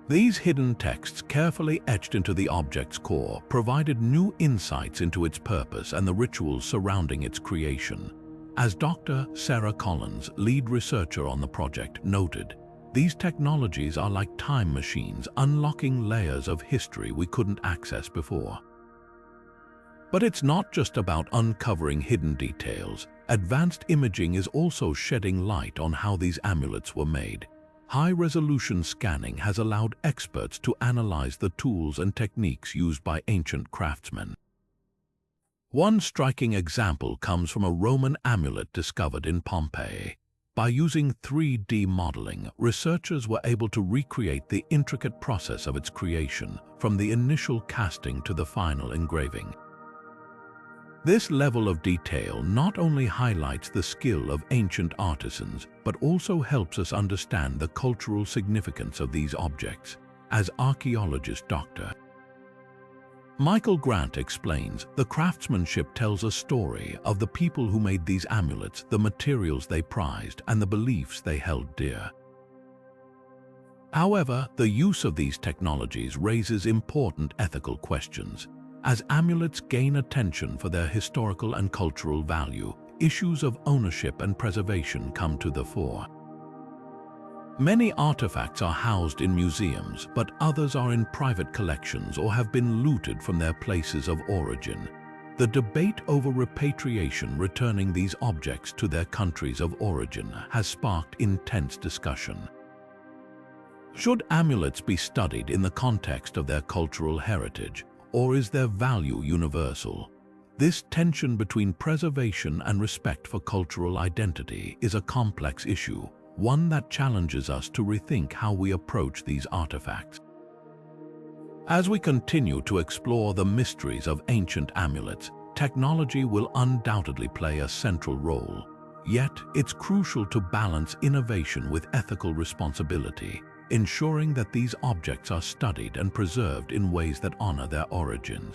These hidden texts, carefully etched into the object's core, provided new insights into its purpose and the rituals surrounding its creation. As Dr. Sarah Collins, lead researcher on the project, noted, these technologies are like time machines, unlocking layers of history we couldn't access before. But it's not just about uncovering hidden details. Advanced imaging is also shedding light on how these amulets were made. High-resolution scanning has allowed experts to analyze the tools and techniques used by ancient craftsmen. One striking example comes from a Roman amulet discovered in Pompeii. By using 3D modeling, researchers were able to recreate the intricate process of its creation, from the initial casting to the final engraving. This level of detail not only highlights the skill of ancient artisans, but also helps us understand the cultural significance of these objects. As archaeologist Dr. Michael Grant explains, the craftsmanship tells a story of the people who made these amulets, the materials they prized, and the beliefs they held dear. However, the use of these technologies raises important ethical questions. As amulets gain attention for their historical and cultural value, issues of ownership and preservation come to the fore. Many artifacts are housed in museums, but others are in private collections or have been looted from their places of origin. The debate over repatriation, returning these objects to their countries of origin, has sparked intense discussion. Should amulets be studied in the context of their cultural heritage, or is their value universal? This tension between preservation and respect for cultural identity is a complex issue, one that challenges us to rethink how we approach these artifacts. As we continue to explore the mysteries of ancient amulets, technology will undoubtedly play a central role. Yet, it's crucial to balance innovation with ethical responsibility, ensuring that these objects are studied and preserved in ways that honor their origins.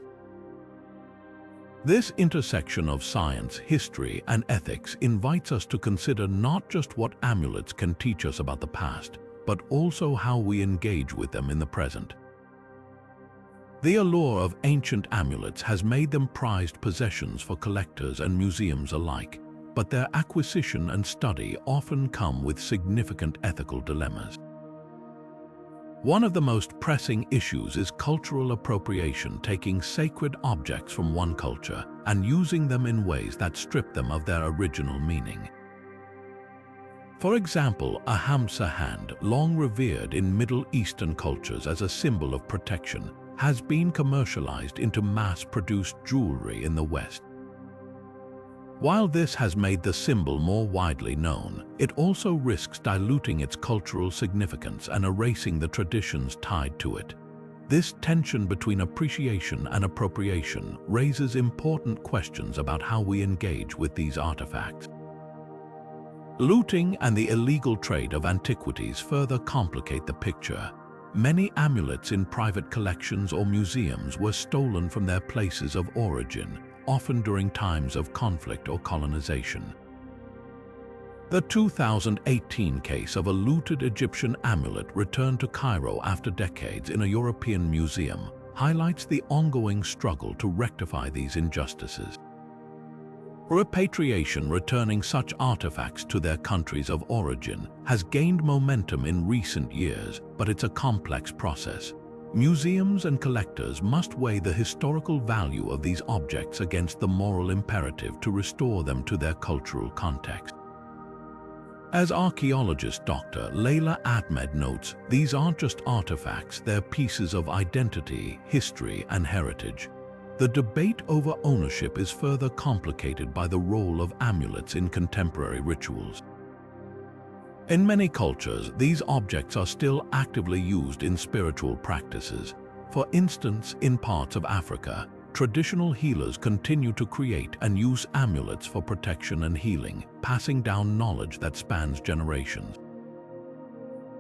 This intersection of science, history, and ethics invites us to consider not just what amulets can teach us about the past, but also how we engage with them in the present. The allure of ancient amulets has made them prized possessions for collectors and museums alike, but their acquisition and study often come with significant ethical dilemmas. One of the most pressing issues is cultural appropriation, taking sacred objects from one culture and using them in ways that strip them of their original meaning. For example, a Hamsa hand, long revered in Middle Eastern cultures as a symbol of protection, has been commercialized into mass-produced jewelry in the West. While this has made the symbol more widely known, it also risks diluting its cultural significance and erasing the traditions tied to it. This tension between appreciation and appropriation raises important questions about how we engage with these artifacts. Looting and the illegal trade of antiquities further complicate the picture. Many amulets in private collections or museums were stolen from their places of origin, often during times of conflict or colonization. The 2018 case of a looted Egyptian amulet returned to Cairo after decades in a European museum highlights the ongoing struggle to rectify these injustices. Repatriation, returning such artifacts to their countries of origin, has gained momentum in recent years, but it's a complex process. Museums and collectors must weigh the historical value of these objects against the moral imperative to restore them to their cultural context. As archaeologist Dr. Layla Ahmed notes, these aren't just artifacts, they're pieces of identity, history, and heritage. The debate over ownership is further complicated by the role of amulets in contemporary rituals. In many cultures, these objects are still actively used in spiritual practices. For instance, in parts of Africa, traditional healers continue to create and use amulets for protection and healing, passing down knowledge that spans generations.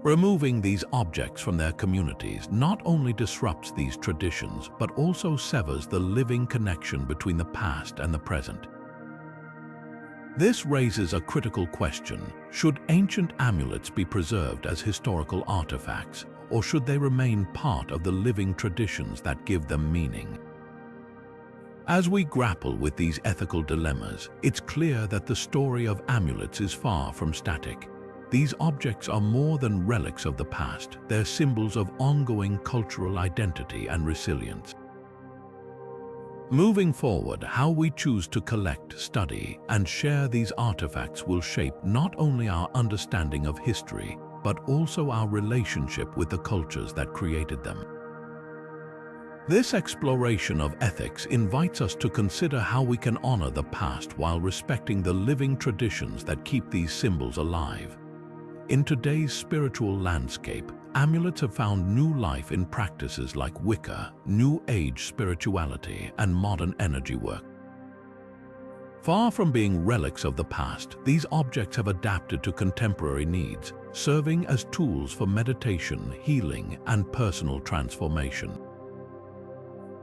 Removing these objects from their communities not only disrupts these traditions, but also severs the living connection between the past and the present. This raises a critical question: should ancient amulets be preserved as historical artifacts, or should they remain part of the living traditions that give them meaning? As we grapple with these ethical dilemmas, it's clear that the story of amulets is far from static. These objects are more than relics of the past, they're symbols of ongoing cultural identity and resilience. Moving forward, how we choose to collect, study, and share these artifacts will shape not only our understanding of history, but also our relationship with the cultures that created them. This exploration of ethics invites us to consider how we can honor the past while respecting the living traditions that keep these symbols alive. In today's spiritual landscape, amulets have found new life in practices like Wicca, New Age spirituality, and modern energy work. Far from being relics of the past, these objects have adapted to contemporary needs, serving as tools for meditation, healing, and personal transformation.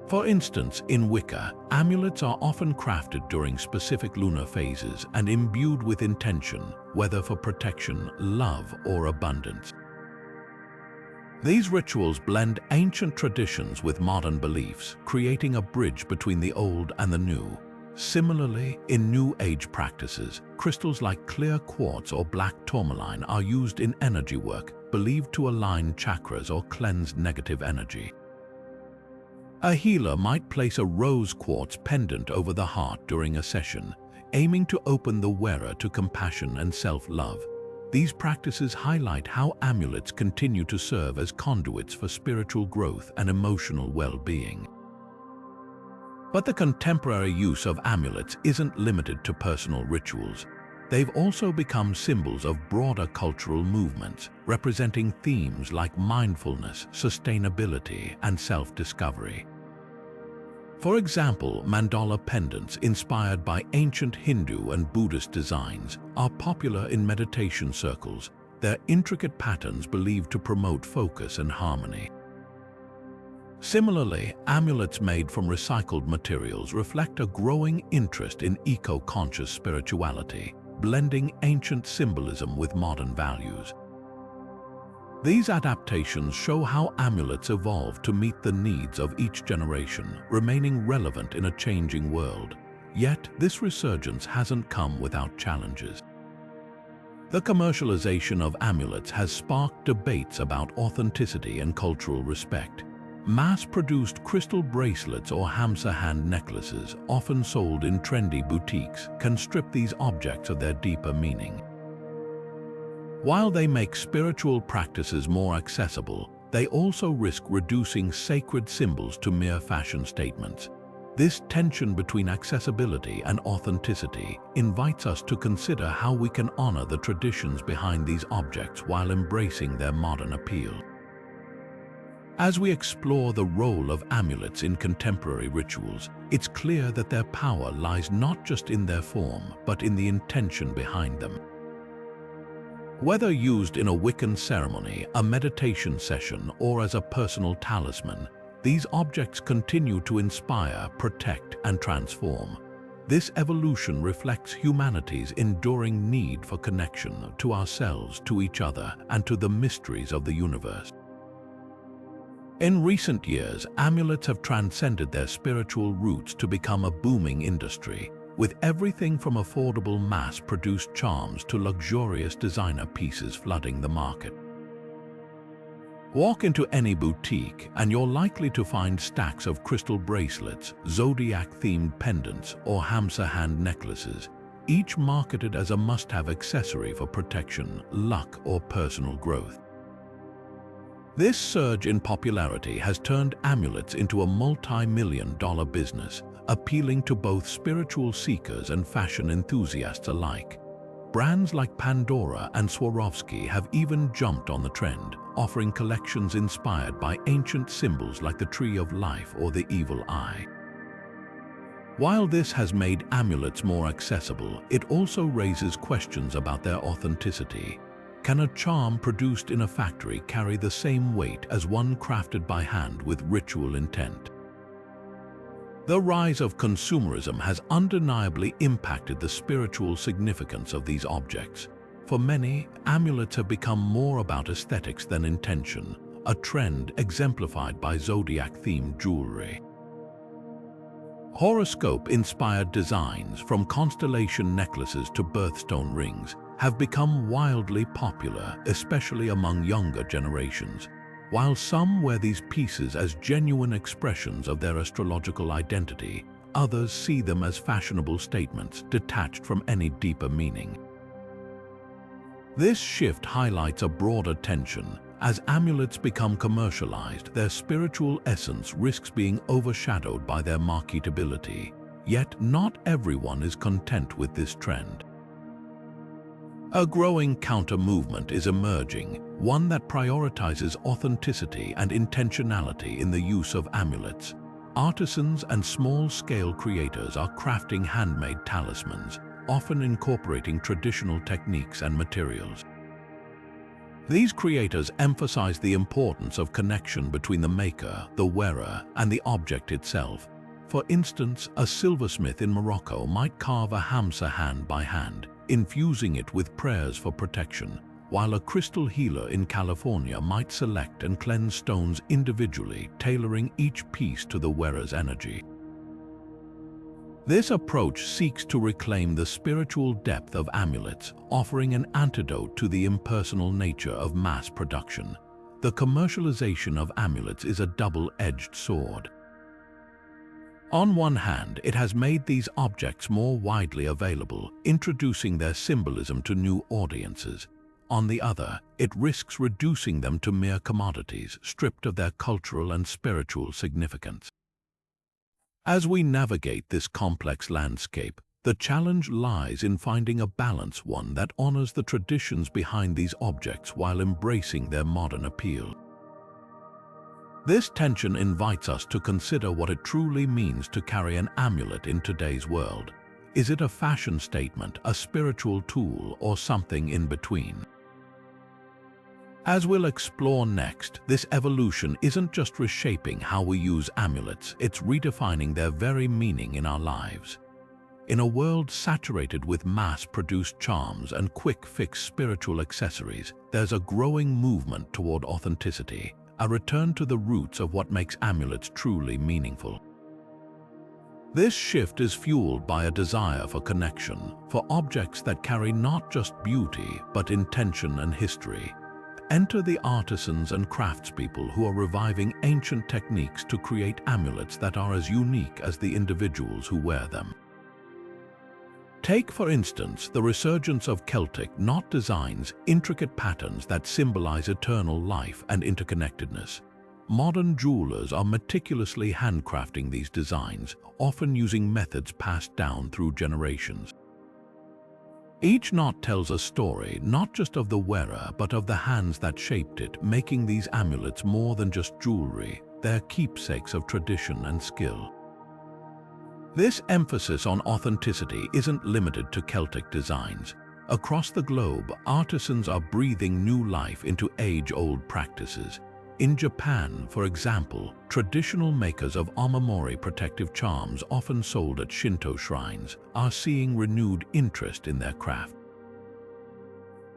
For instance, in Wicca, amulets are often crafted during specific lunar phases and imbued with intention, whether for protection, love, or abundance. These rituals blend ancient traditions with modern beliefs, creating a bridge between the old and the new. Similarly, in New Age practices, crystals like clear quartz or black tourmaline are used in energy work, believed to align chakras or cleanse negative energy. A healer might place a rose quartz pendant over the heart during a session, aiming to open the wearer to compassion and self-love. These practices highlight how amulets continue to serve as conduits for spiritual growth and emotional well-being. But the contemporary use of amulets isn't limited to personal rituals. They've also become symbols of broader cultural movements, representing themes like mindfulness, sustainability, and self-discovery. For example, mandala pendants inspired by ancient Hindu and Buddhist designs are popular in meditation circles, their intricate patterns believed to promote focus and harmony. Similarly, amulets made from recycled materials reflect a growing interest in eco-conscious spirituality, blending ancient symbolism with modern values. These adaptations show how amulets evolved to meet the needs of each generation, remaining relevant in a changing world. Yet, this resurgence hasn't come without challenges. The commercialization of amulets has sparked debates about authenticity and cultural respect. Mass-produced crystal bracelets or Hamsa hand necklaces, often sold in trendy boutiques, can strip these objects of their deeper meaning. While they make spiritual practices more accessible, they also risk reducing sacred symbols to mere fashion statements. This tension between accessibility and authenticity invites us to consider how we can honor the traditions behind these objects while embracing their modern appeal. As we explore the role of amulets in contemporary rituals, it's clear that their power lies not just in their form, but in the intention behind them. Whether used in a Wiccan ceremony, a meditation session, or as a personal talisman, these objects continue to inspire, protect, and transform. This evolution reflects humanity's enduring need for connection to ourselves, to each other, and to the mysteries of the universe. In recent years, amulets have transcended their spiritual roots to become a booming industry, with everything from affordable mass-produced charms to luxurious designer pieces flooding the market. Walk into any boutique and you're likely to find stacks of crystal bracelets, zodiac-themed pendants, or Hamsa hand necklaces, each marketed as a must-have accessory for protection, luck, or personal growth. This surge in popularity has turned amulets into a multi-million-dollar business, appealing to both spiritual seekers and fashion enthusiasts alike. Brands like Pandora and Swarovski have even jumped on the trend, offering collections inspired by ancient symbols like the Tree of Life or the Evil Eye. While this has made amulets more accessible, it also raises questions about their authenticity. Can a charm produced in a factory carry the same weight as one crafted by hand with ritual intent? The rise of consumerism has undeniably impacted the spiritual significance of these objects. For many, amulets have become more about aesthetics than intention, a trend exemplified by zodiac-themed jewelry. Horoscope-inspired designs, from constellation necklaces to birthstone rings, have become wildly popular, especially among younger generations. While some wear these pieces as genuine expressions of their astrological identity, others see them as fashionable statements detached from any deeper meaning. This shift highlights a broader tension, As amulets become commercialized, their spiritual essence risks being overshadowed by their marketability. Yet not everyone is content with this trend. A growing counter-movement is emerging, one that prioritizes authenticity and intentionality in the use of amulets. Artisans and small-scale creators are crafting handmade talismans, often incorporating traditional techniques and materials. These creators emphasize the importance of connection between the maker, the wearer, and the object itself. For instance, a silversmith in Morocco might carve a Hamsa hand by hand, infusing it with prayers for protection, while a crystal healer in California might select and cleanse stones individually, tailoring each piece to the wearer's energy. This approach seeks to reclaim the spiritual depth of amulets, offering an antidote to the impersonal nature of mass production. The commercialization of amulets is a double-edged sword. On one hand, it has made these objects more widely available, introducing their symbolism to new audiences. On the other, it risks reducing them to mere commodities, stripped of their cultural and spiritual significance. As we navigate this complex landscape, the challenge lies in finding a balanced one that honors the traditions behind these objects while embracing their modern appeal. This tension invites us to consider what it truly means to carry an amulet in today's world. Is it a fashion statement, a spiritual tool, or something in between? As we'll explore next, this evolution isn't just reshaping how we use amulets, it's redefining their very meaning in our lives. In a world saturated with mass-produced charms and quick-fix spiritual accessories, there's a growing movement toward authenticity, a return to the roots of what makes amulets truly meaningful. This shift is fueled by a desire for connection, for objects that carry not just beauty, but intention and history. Enter the artisans and craftspeople who are reviving ancient techniques to create amulets that are as unique as the individuals who wear them. Take, for instance, the resurgence of Celtic knot designs, intricate patterns that symbolize eternal life and interconnectedness. Modern jewelers are meticulously handcrafting these designs, often using methods passed down through generations. Each knot tells a story, not just of the wearer, but of the hands that shaped it, making these amulets more than just jewelry. They're keepsakes of tradition and skill. This emphasis on authenticity isn't limited to Celtic designs. Across the globe, artisans are breathing new life into age-old practices. In Japan, for example, traditional makers of omamori protective charms often sold at Shinto shrines are seeing renewed interest in their craft.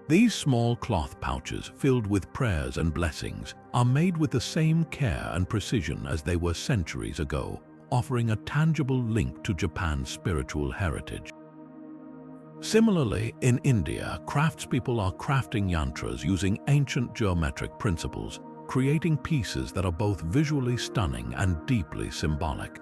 These small cloth pouches filled with prayers and blessings are made with the same care and precision as they were centuries ago, offering a tangible link to Japan's spiritual heritage. Similarly, in India, craftspeople are crafting yantras using ancient geometric principles, creating pieces that are both visually stunning and deeply symbolic.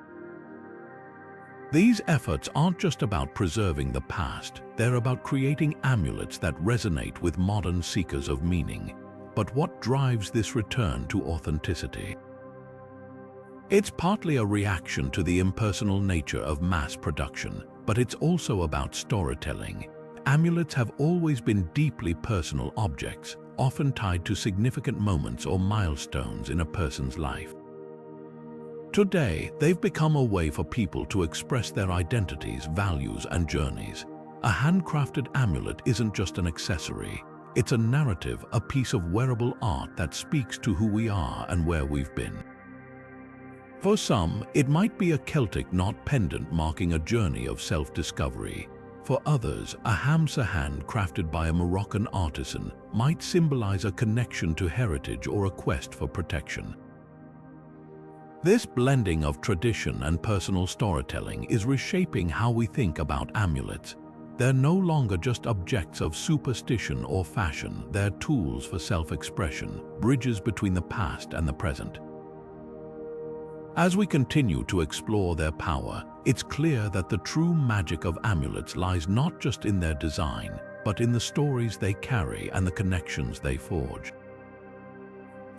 These efforts aren't just about preserving the past, they're about creating amulets that resonate with modern seekers of meaning. But what drives this return to authenticity? It's partly a reaction to the impersonal nature of mass production, but it's also about storytelling. Amulets have always been deeply personal objects, often tied to significant moments or milestones in a person's life. Today, they've become a way for people to express their identities, values, and journeys. A handcrafted amulet isn't just an accessory. It's a narrative, a piece of wearable art that speaks to who we are and where we've been. For some, it might be a Celtic knot pendant marking a journey of self-discovery. For others, a Hamsa hand crafted by a Moroccan artisan might symbolize a connection to heritage or a quest for protection. This blending of tradition and personal storytelling is reshaping how we think about amulets. They're no longer just objects of superstition or fashion, they're tools for self-expression, bridges between the past and the present. As we continue to explore their power, it's clear that the true magic of amulets lies not just in their design, but in the stories they carry and the connections they forge.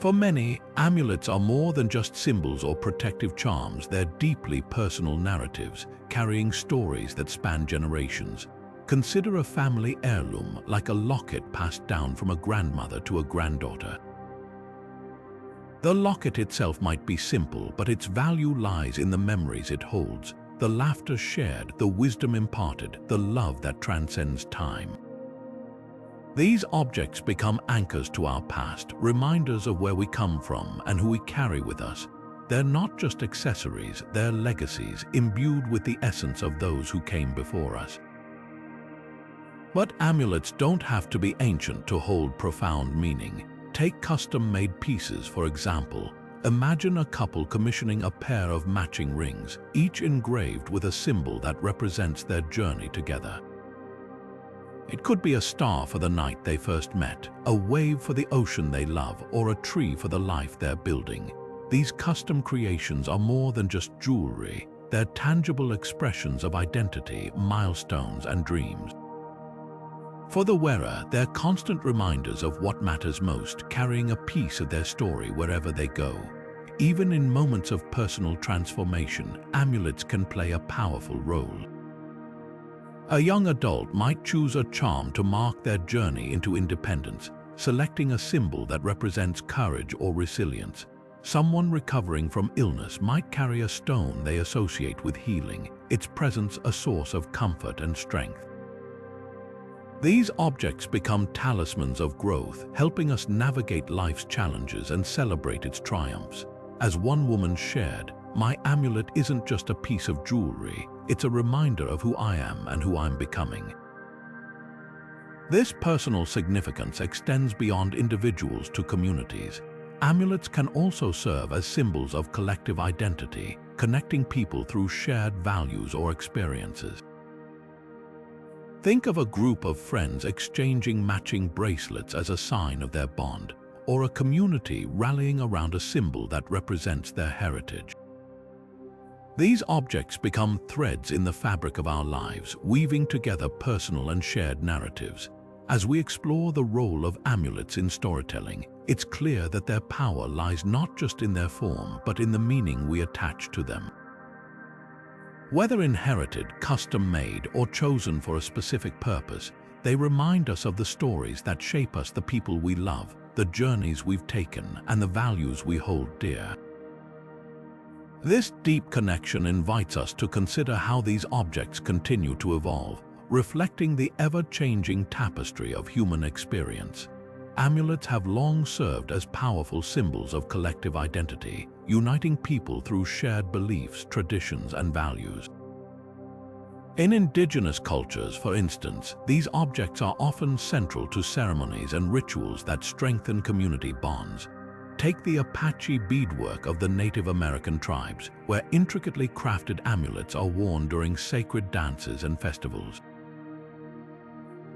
For many, amulets are more than just symbols or protective charms. They're deeply personal narratives, carrying stories that span generations. Consider a family heirloom, like a locket passed down from a grandmother to a granddaughter. The locket itself might be simple, but its value lies in the memories it holds, the laughter shared, the wisdom imparted, the love that transcends time. These objects become anchors to our past, reminders of where we come from and who we carry with us. They're not just accessories, they're legacies imbued with the essence of those who came before us. But amulets don't have to be ancient to hold profound meaning. Take custom-made pieces, for example. Imagine a couple commissioning a pair of matching rings, each engraved with a symbol that represents their journey together. It could be a star for the night they first met, a wave for the ocean they love, or a tree for the life they're building. These custom creations are more than just jewelry. They're tangible expressions of identity, milestones, and dreams. For the wearer, they're constant reminders of what matters most, carrying a piece of their story wherever they go. Even in moments of personal transformation, amulets can play a powerful role. A young adult might choose a charm to mark their journey into independence, selecting a symbol that represents courage or resilience. Someone recovering from illness might carry a stone they associate with healing, its presence a source of comfort and strength. These objects become talismans of growth, helping us navigate life's challenges and celebrate its triumphs. As one woman shared, "My amulet isn't just a piece of jewelry, it's a reminder of who I am and who I'm becoming." This personal significance extends beyond individuals to communities. Amulets can also serve as symbols of collective identity, connecting people through shared values or experiences. Think of a group of friends exchanging matching bracelets as a sign of their bond, or a community rallying around a symbol that represents their heritage. These objects become threads in the fabric of our lives, weaving together personal and shared narratives. As we explore the role of amulets in storytelling, it's clear that their power lies not just in their form, but in the meaning we attach to them. Whether inherited, custom-made, or chosen for a specific purpose, they remind us of the stories that shape us, the people we love, the journeys we've taken, and the values we hold dear. This deep connection invites us to consider how these objects continue to evolve, reflecting the ever-changing tapestry of human experience. Amulets have long served as powerful symbols of collective identity, uniting people through shared beliefs, traditions, and values. In indigenous cultures, for instance, these objects are often central to ceremonies and rituals that strengthen community bonds. Take the Apache beadwork of the Native American tribes, where intricately crafted amulets are worn during sacred dances and festivals.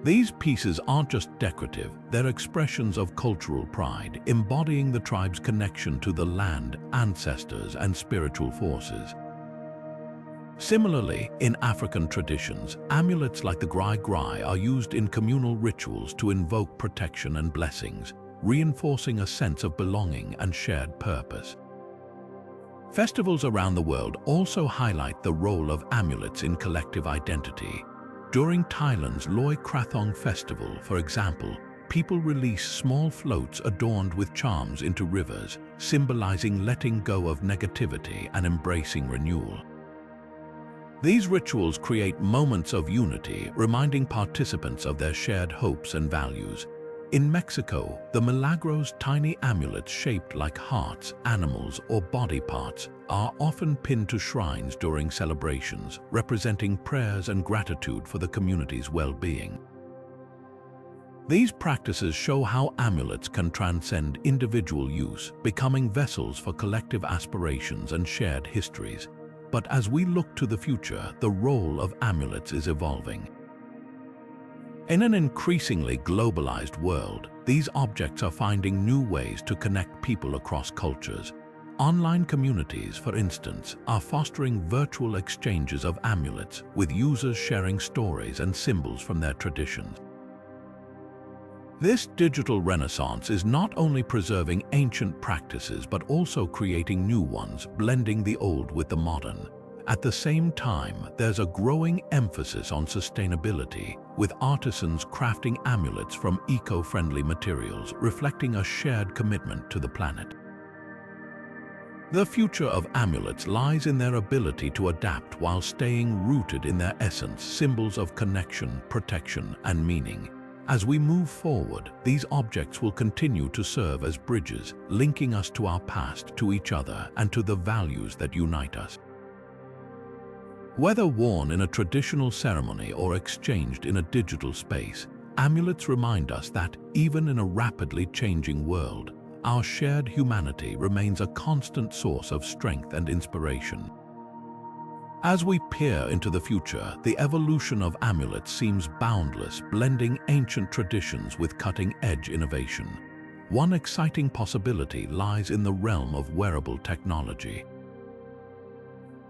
These pieces aren't just decorative, they're expressions of cultural pride, embodying the tribe's connection to the land, ancestors, and spiritual forces. Similarly, in African traditions, amulets like the Grai Grai are used in communal rituals to invoke protection and blessings, reinforcing a sense of belonging and shared purpose. Festivals around the world also highlight the role of amulets in collective identity. During Thailand's Loy Krathong festival, for example, people release small floats adorned with charms into rivers, symbolizing letting go of negativity and embracing renewal. These rituals create moments of unity, reminding participants of their shared hopes and values. In Mexico, the Milagros tiny amulets shaped like hearts, animals, or body parts are often pinned to shrines during celebrations, representing prayers and gratitude for the community's well-being. These practices show how amulets can transcend individual use, becoming vessels for collective aspirations and shared histories. But as we look to the future, the role of amulets is evolving. In an increasingly globalized world, these objects are finding new ways to connect people across cultures. Online communities, for instance, are fostering virtual exchanges of amulets, with users sharing stories and symbols from their traditions. This digital renaissance is not only preserving ancient practices but also creating new ones, blending the old with the modern. At the same time, there's a growing emphasis on sustainability, with artisans crafting amulets from eco-friendly materials, reflecting a shared commitment to the planet. The future of amulets lies in their ability to adapt while staying rooted in their essence, symbols of connection, protection, and meaning. As we move forward, these objects will continue to serve as bridges, linking us to our past, to each other, and to the values that unite us. Whether worn in a traditional ceremony or exchanged in a digital space, amulets remind us that, even in a rapidly changing world, our shared humanity remains a constant source of strength and inspiration. As we peer into the future, the evolution of amulets seems boundless, blending ancient traditions with cutting-edge innovation. One exciting possibility lies in the realm of wearable technology.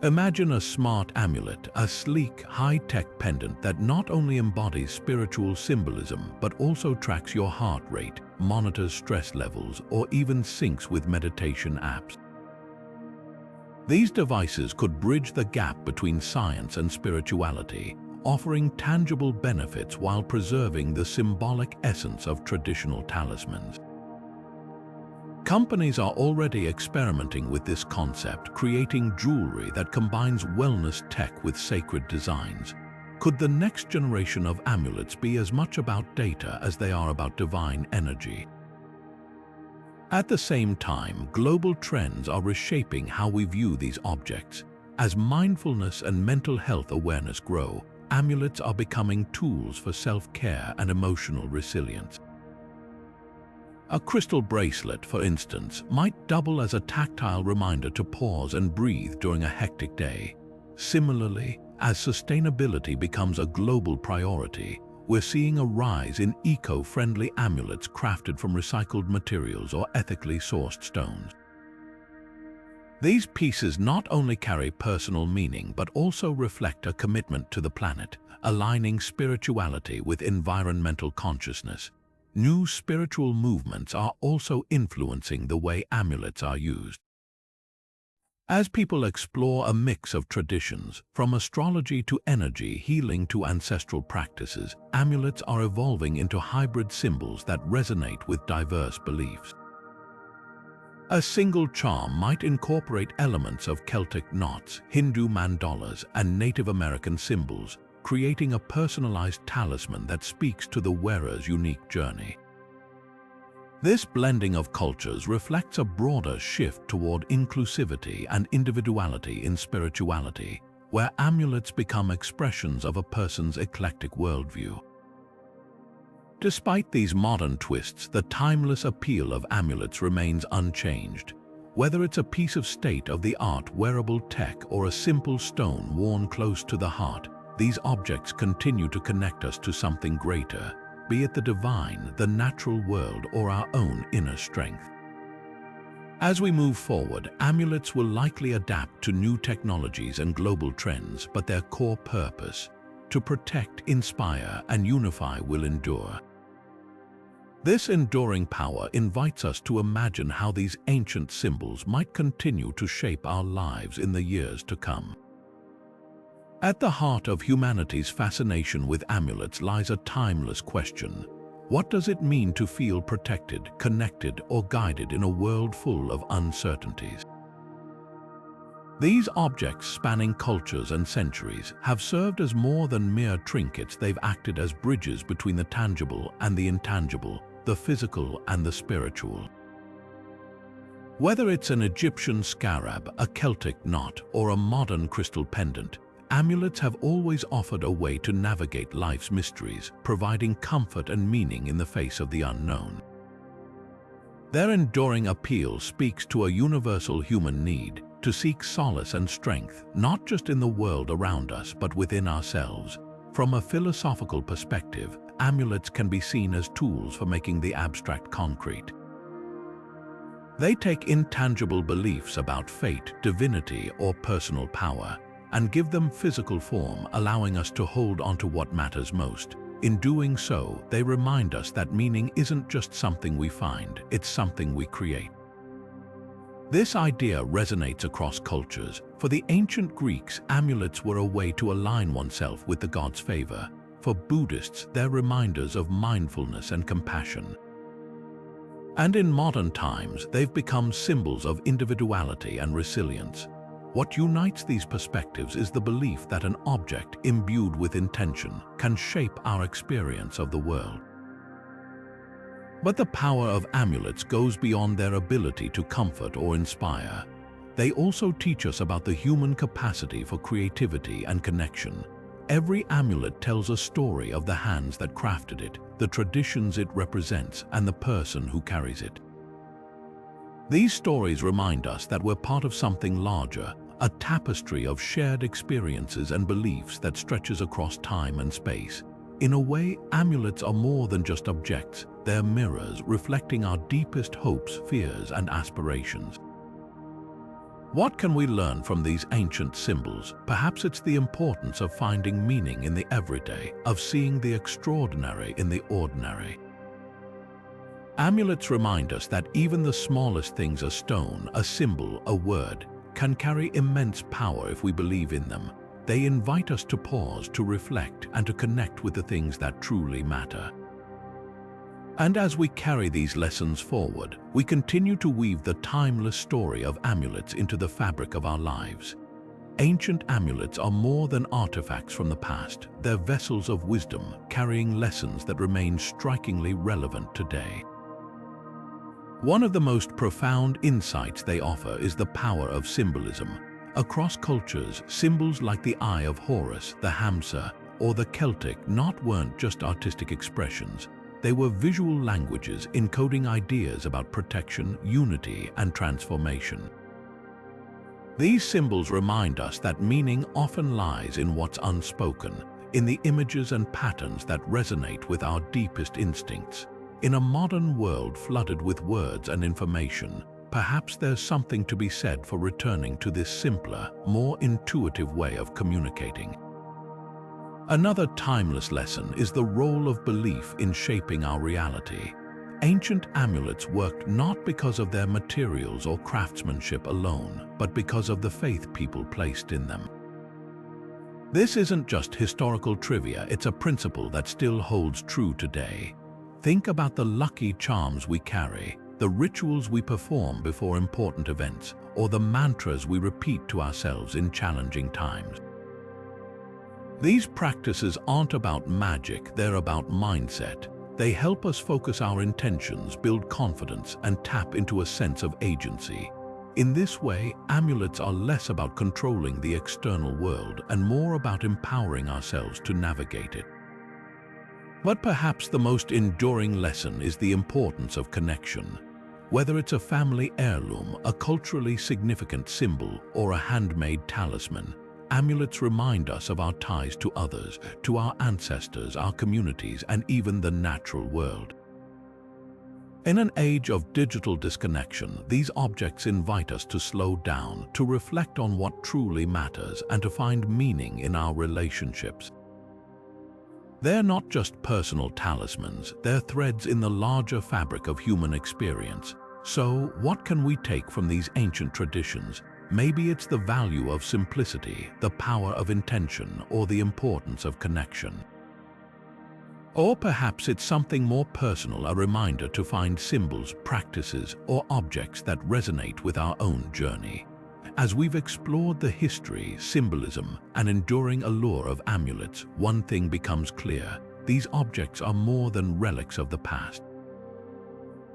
Imagine a smart amulet, a sleek, high-tech pendant that not only embodies spiritual symbolism but also tracks your heart rate, monitors stress levels, or even syncs with meditation apps. These devices could bridge the gap between science and spirituality, offering tangible benefits while preserving the symbolic essence of traditional talismans. Companies are already experimenting with this concept, creating jewelry that combines wellness tech with sacred designs. Could the next generation of amulets be as much about data as they are about divine energy? At the same time, global trends are reshaping how we view these objects. As mindfulness and mental health awareness grow, amulets are becoming tools for self-care and emotional resilience. A crystal bracelet, for instance, might double as a tactile reminder to pause and breathe during a hectic day. Similarly, as sustainability becomes a global priority, we're seeing a rise in eco-friendly amulets crafted from recycled materials or ethically sourced stones. These pieces not only carry personal meaning but also reflect a commitment to the planet, aligning spirituality with environmental consciousness. New spiritual movements are also influencing the way amulets are used. As people explore a mix of traditions, from astrology to energy healing to ancestral practices, amulets are evolving into hybrid symbols that resonate with diverse beliefs. A single charm might incorporate elements of Celtic knots, Hindu mandalas, and Native American symbols, creating a personalized talisman that speaks to the wearer's unique journey. This blending of cultures reflects a broader shift toward inclusivity and individuality in spirituality, where amulets become expressions of a person's eclectic worldview. Despite these modern twists, the timeless appeal of amulets remains unchanged. Whether it's a piece of state-of-the-art wearable tech or a simple stone worn close to the heart, these objects continue to connect us to something greater, be it the divine, the natural world, or our own inner strength. As we move forward, amulets will likely adapt to new technologies and global trends, but their core purpose, to protect, inspire, and unify, will endure. This enduring power invites us to imagine how these ancient symbols might continue to shape our lives in the years to come. At the heart of humanity's fascination with amulets lies a timeless question. What does it mean to feel protected, connected, or guided in a world full of uncertainties? These objects, spanning cultures and centuries, have served as more than mere trinkets. They've acted as bridges between the tangible and the intangible, the physical and the spiritual. Whether it's an Egyptian scarab, a Celtic knot, or a modern crystal pendant, amulets have always offered a way to navigate life's mysteries, providing comfort and meaning in the face of the unknown. Their enduring appeal speaks to a universal human need to seek solace and strength, not just in the world around us, but within ourselves. From a philosophical perspective, amulets can be seen as tools for making the abstract concrete. They take intangible beliefs about fate, divinity, or personal power, and give them physical form, allowing us to hold onto what matters most, In doing so, they remind us that meaning isn't just something we find, it's something we create. This idea resonates across cultures. For the ancient Greeks, amulets were a way to align oneself with the god's favor. For Buddhists, they're reminders of mindfulness and compassion. And in modern times, they've become symbols of individuality and resilience. What unites these perspectives is the belief that an object imbued with intention can shape our experience of the world. But the power of amulets goes beyond their ability to comfort or inspire. They also teach us about the human capacity for creativity and connection. Every amulet tells a story of the hands that crafted it, the traditions it represents, and the person who carries it. These stories remind us that we're part of something larger, a tapestry of shared experiences and beliefs that stretches across time and space. In a way, amulets are more than just objects. They're mirrors reflecting our deepest hopes, fears, and aspirations. What can we learn from these ancient symbols? Perhaps it's the importance of finding meaning in the everyday, of seeing the extraordinary in the ordinary. Amulets remind us that even the smallest things, a stone, a symbol, a word, can carry immense power if we believe in them. They invite us to pause, to reflect, and to connect with the things that truly matter. And as we carry these lessons forward, we continue to weave the timeless story of amulets into the fabric of our lives. Ancient amulets are more than artifacts from the past. They're vessels of wisdom, carrying lessons that remain strikingly relevant today. One of the most profound insights they offer is the power of symbolism. Across cultures, symbols like the Eye of Horus, the Hamsa, or the Celtic weren't just artistic expressions. They were visual languages encoding ideas about protection, unity, and transformation. These symbols remind us that meaning often lies in what's unspoken, in the images and patterns that resonate with our deepest instincts. In a modern world flooded with words and information, perhaps there's something to be said for returning to this simpler, more intuitive way of communicating. Another timeless lesson is the role of belief in shaping our reality. Ancient amulets worked not because of their materials or craftsmanship alone, but because of the faith people placed in them. This isn't just historical trivia, it's a principle that still holds true today. Think about the lucky charms we carry, the rituals we perform before important events, or the mantras we repeat to ourselves in challenging times. These practices aren't about magic, they're about mindset. They help us focus our intentions, build confidence, and tap into a sense of agency. In this way, amulets are less about controlling the external world and more about empowering ourselves to navigate it. But perhaps the most enduring lesson is the importance of connection. Whether it's a family heirloom, a culturally significant symbol, or a handmade talisman, amulets remind us of our ties to others, to our ancestors, our communities, and even the natural world. In an age of digital disconnection, these objects invite us to slow down, to reflect on what truly matters, and to find meaning in our relationships. They're not just personal talismans, they're threads in the larger fabric of human experience. So, what can we take from these ancient traditions? Maybe it's the value of simplicity, the power of intention, or the importance of connection. Or perhaps it's something more personal, a reminder to find symbols, practices, or objects that resonate with our own journey. As we've explored the history, symbolism, and enduring allure of amulets, one thing becomes clear: these objects are more than relics of the past.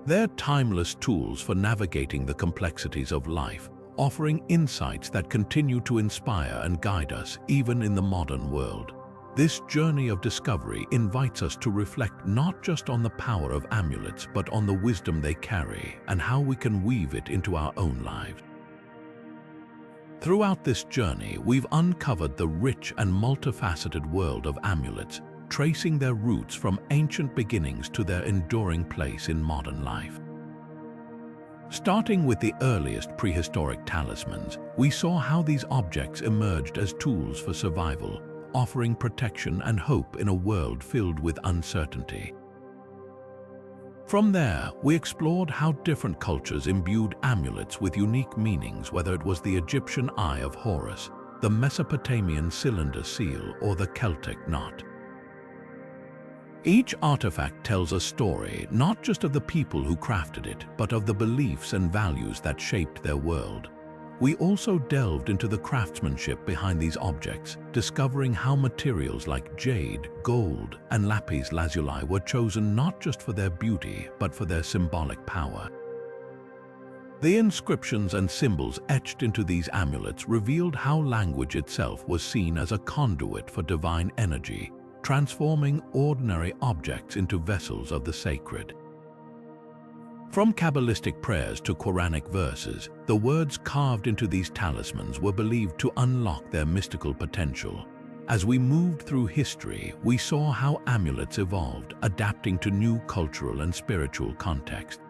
They're timeless tools for navigating the complexities of life, offering insights that continue to inspire and guide us even in the modern world. This journey of discovery invites us to reflect not just on the power of amulets, but on the wisdom they carry and how we can weave it into our own lives. Throughout this journey, we've uncovered the rich and multifaceted world of amulets, tracing their roots from ancient beginnings to their enduring place in modern life. Starting with the earliest prehistoric talismans, we saw how these objects emerged as tools for survival, offering protection and hope in a world filled with uncertainty. From there, we explored how different cultures imbued amulets with unique meanings, whether it was the Egyptian Eye of Horus, the Mesopotamian cylinder seal, or the Celtic knot. Each artifact tells a story, not just of the people who crafted it, but of the beliefs and values that shaped their world. We also delved into the craftsmanship behind these objects, discovering how materials like jade, gold, and lapis lazuli were chosen not just for their beauty, but for their symbolic power. The inscriptions and symbols etched into these amulets revealed how language itself was seen as a conduit for divine energy, transforming ordinary objects into vessels of the sacred. From Kabbalistic prayers to Quranic verses, the words carved into these talismans were believed to unlock their mystical potential. As we moved through history, we saw how amulets evolved, adapting to new cultural and spiritual contexts.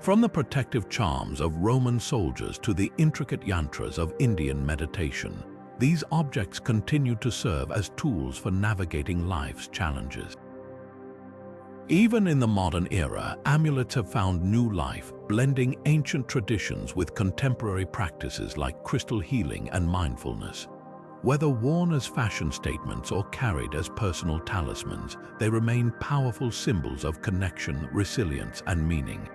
From the protective charms of Roman soldiers to the intricate yantras of Indian meditation, these objects continue to serve as tools for navigating life's challenges. Even in the modern era, amulets have found new life, blending ancient traditions with contemporary practices like crystal healing and mindfulness. Whether worn as fashion statements or carried as personal talismans, they remain powerful symbols of connection, resilience, and meaning.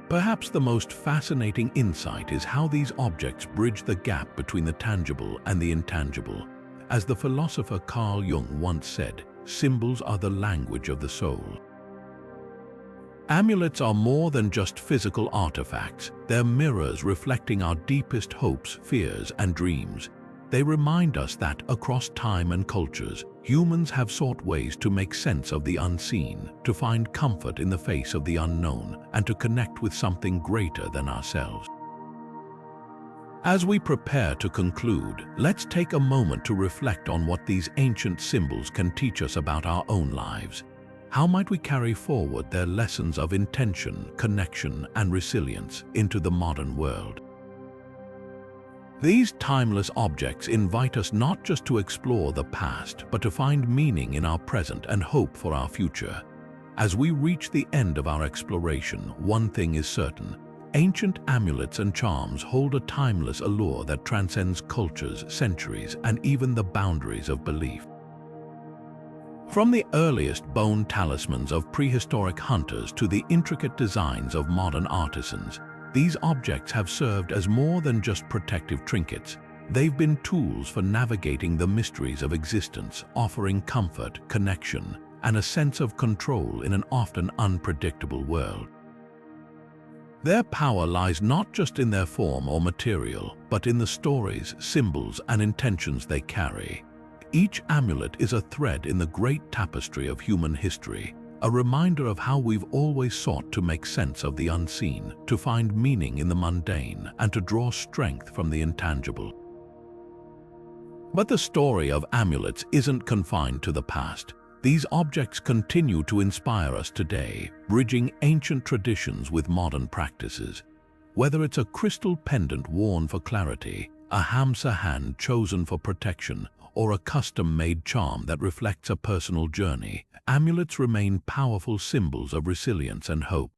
Perhaps the most fascinating insight is how these objects bridge the gap between the tangible and the intangible. As the philosopher Carl Jung once said, symbols are the language of the soul. Amulets are more than just physical artifacts. They're mirrors reflecting our deepest hopes, fears, and dreams. They remind us that, across time and cultures, humans have sought ways to make sense of the unseen, to find comfort in the face of the unknown, and to connect with something greater than ourselves. As we prepare to conclude, let's take a moment to reflect on what these ancient symbols can teach us about our own lives. How might we carry forward their lessons of intention, connection, and resilience into the modern world? These timeless objects invite us not just to explore the past, but to find meaning in our present and hope for our future. As we reach the end of our exploration, one thing is certain: ancient amulets and charms hold a timeless allure that transcends cultures, centuries, and even the boundaries of belief. From the earliest bone talismans of prehistoric hunters to the intricate designs of modern artisans, these objects have served as more than just protective trinkets. They've been tools for navigating the mysteries of existence, offering comfort, connection, and a sense of control in an often unpredictable world. Their power lies not just in their form or material, but in the stories, symbols, and intentions they carry. Each amulet is a thread in the great tapestry of human history, a reminder of how we've always sought to make sense of the unseen, to find meaning in the mundane, and to draw strength from the intangible. But the story of amulets isn't confined to the past. These objects continue to inspire us today, bridging ancient traditions with modern practices. Whether it's a crystal pendant worn for clarity, a Hamsa hand chosen for protection, or a custom-made charm that reflects a personal journey, amulets remain powerful symbols of resilience and hope.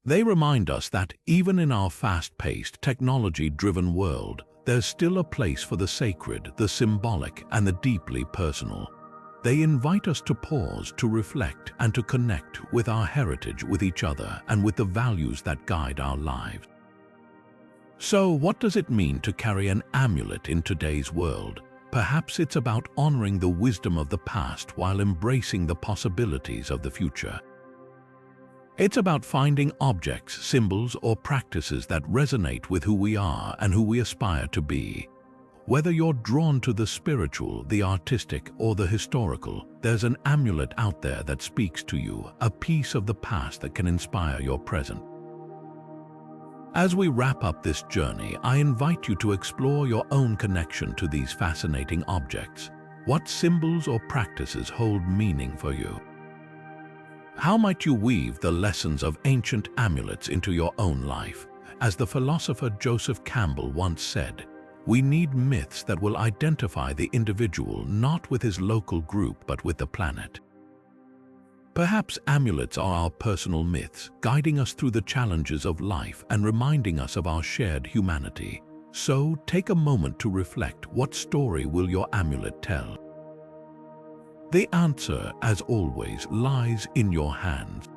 They remind us that, even in our fast-paced, technology-driven world, there's still a place for the sacred, the symbolic, and the deeply personal. They invite us to pause, to reflect, and to connect with our heritage, with each other, and with the values that guide our lives. So, what does it mean to carry an amulet in today's world? Perhaps it's about honoring the wisdom of the past while embracing the possibilities of the future. It's about finding objects, symbols, or practices that resonate with who we are and who we aspire to be. Whether you're drawn to the spiritual, the artistic, or the historical, there's an amulet out there that speaks to you, a piece of the past that can inspire your present. As we wrap up this journey, I invite you to explore your own connection to these fascinating objects. What symbols or practices hold meaning for you? How might you weave the lessons of ancient amulets into your own life? As the philosopher Joseph Campbell once said, We need myths that will identify the individual not with his local group but with the planet. Perhaps amulets are our personal myths, guiding us through the challenges of life and reminding us of our shared humanity. So take a moment to reflect. What story will your amulet tell? The answer, as always, lies in your hands.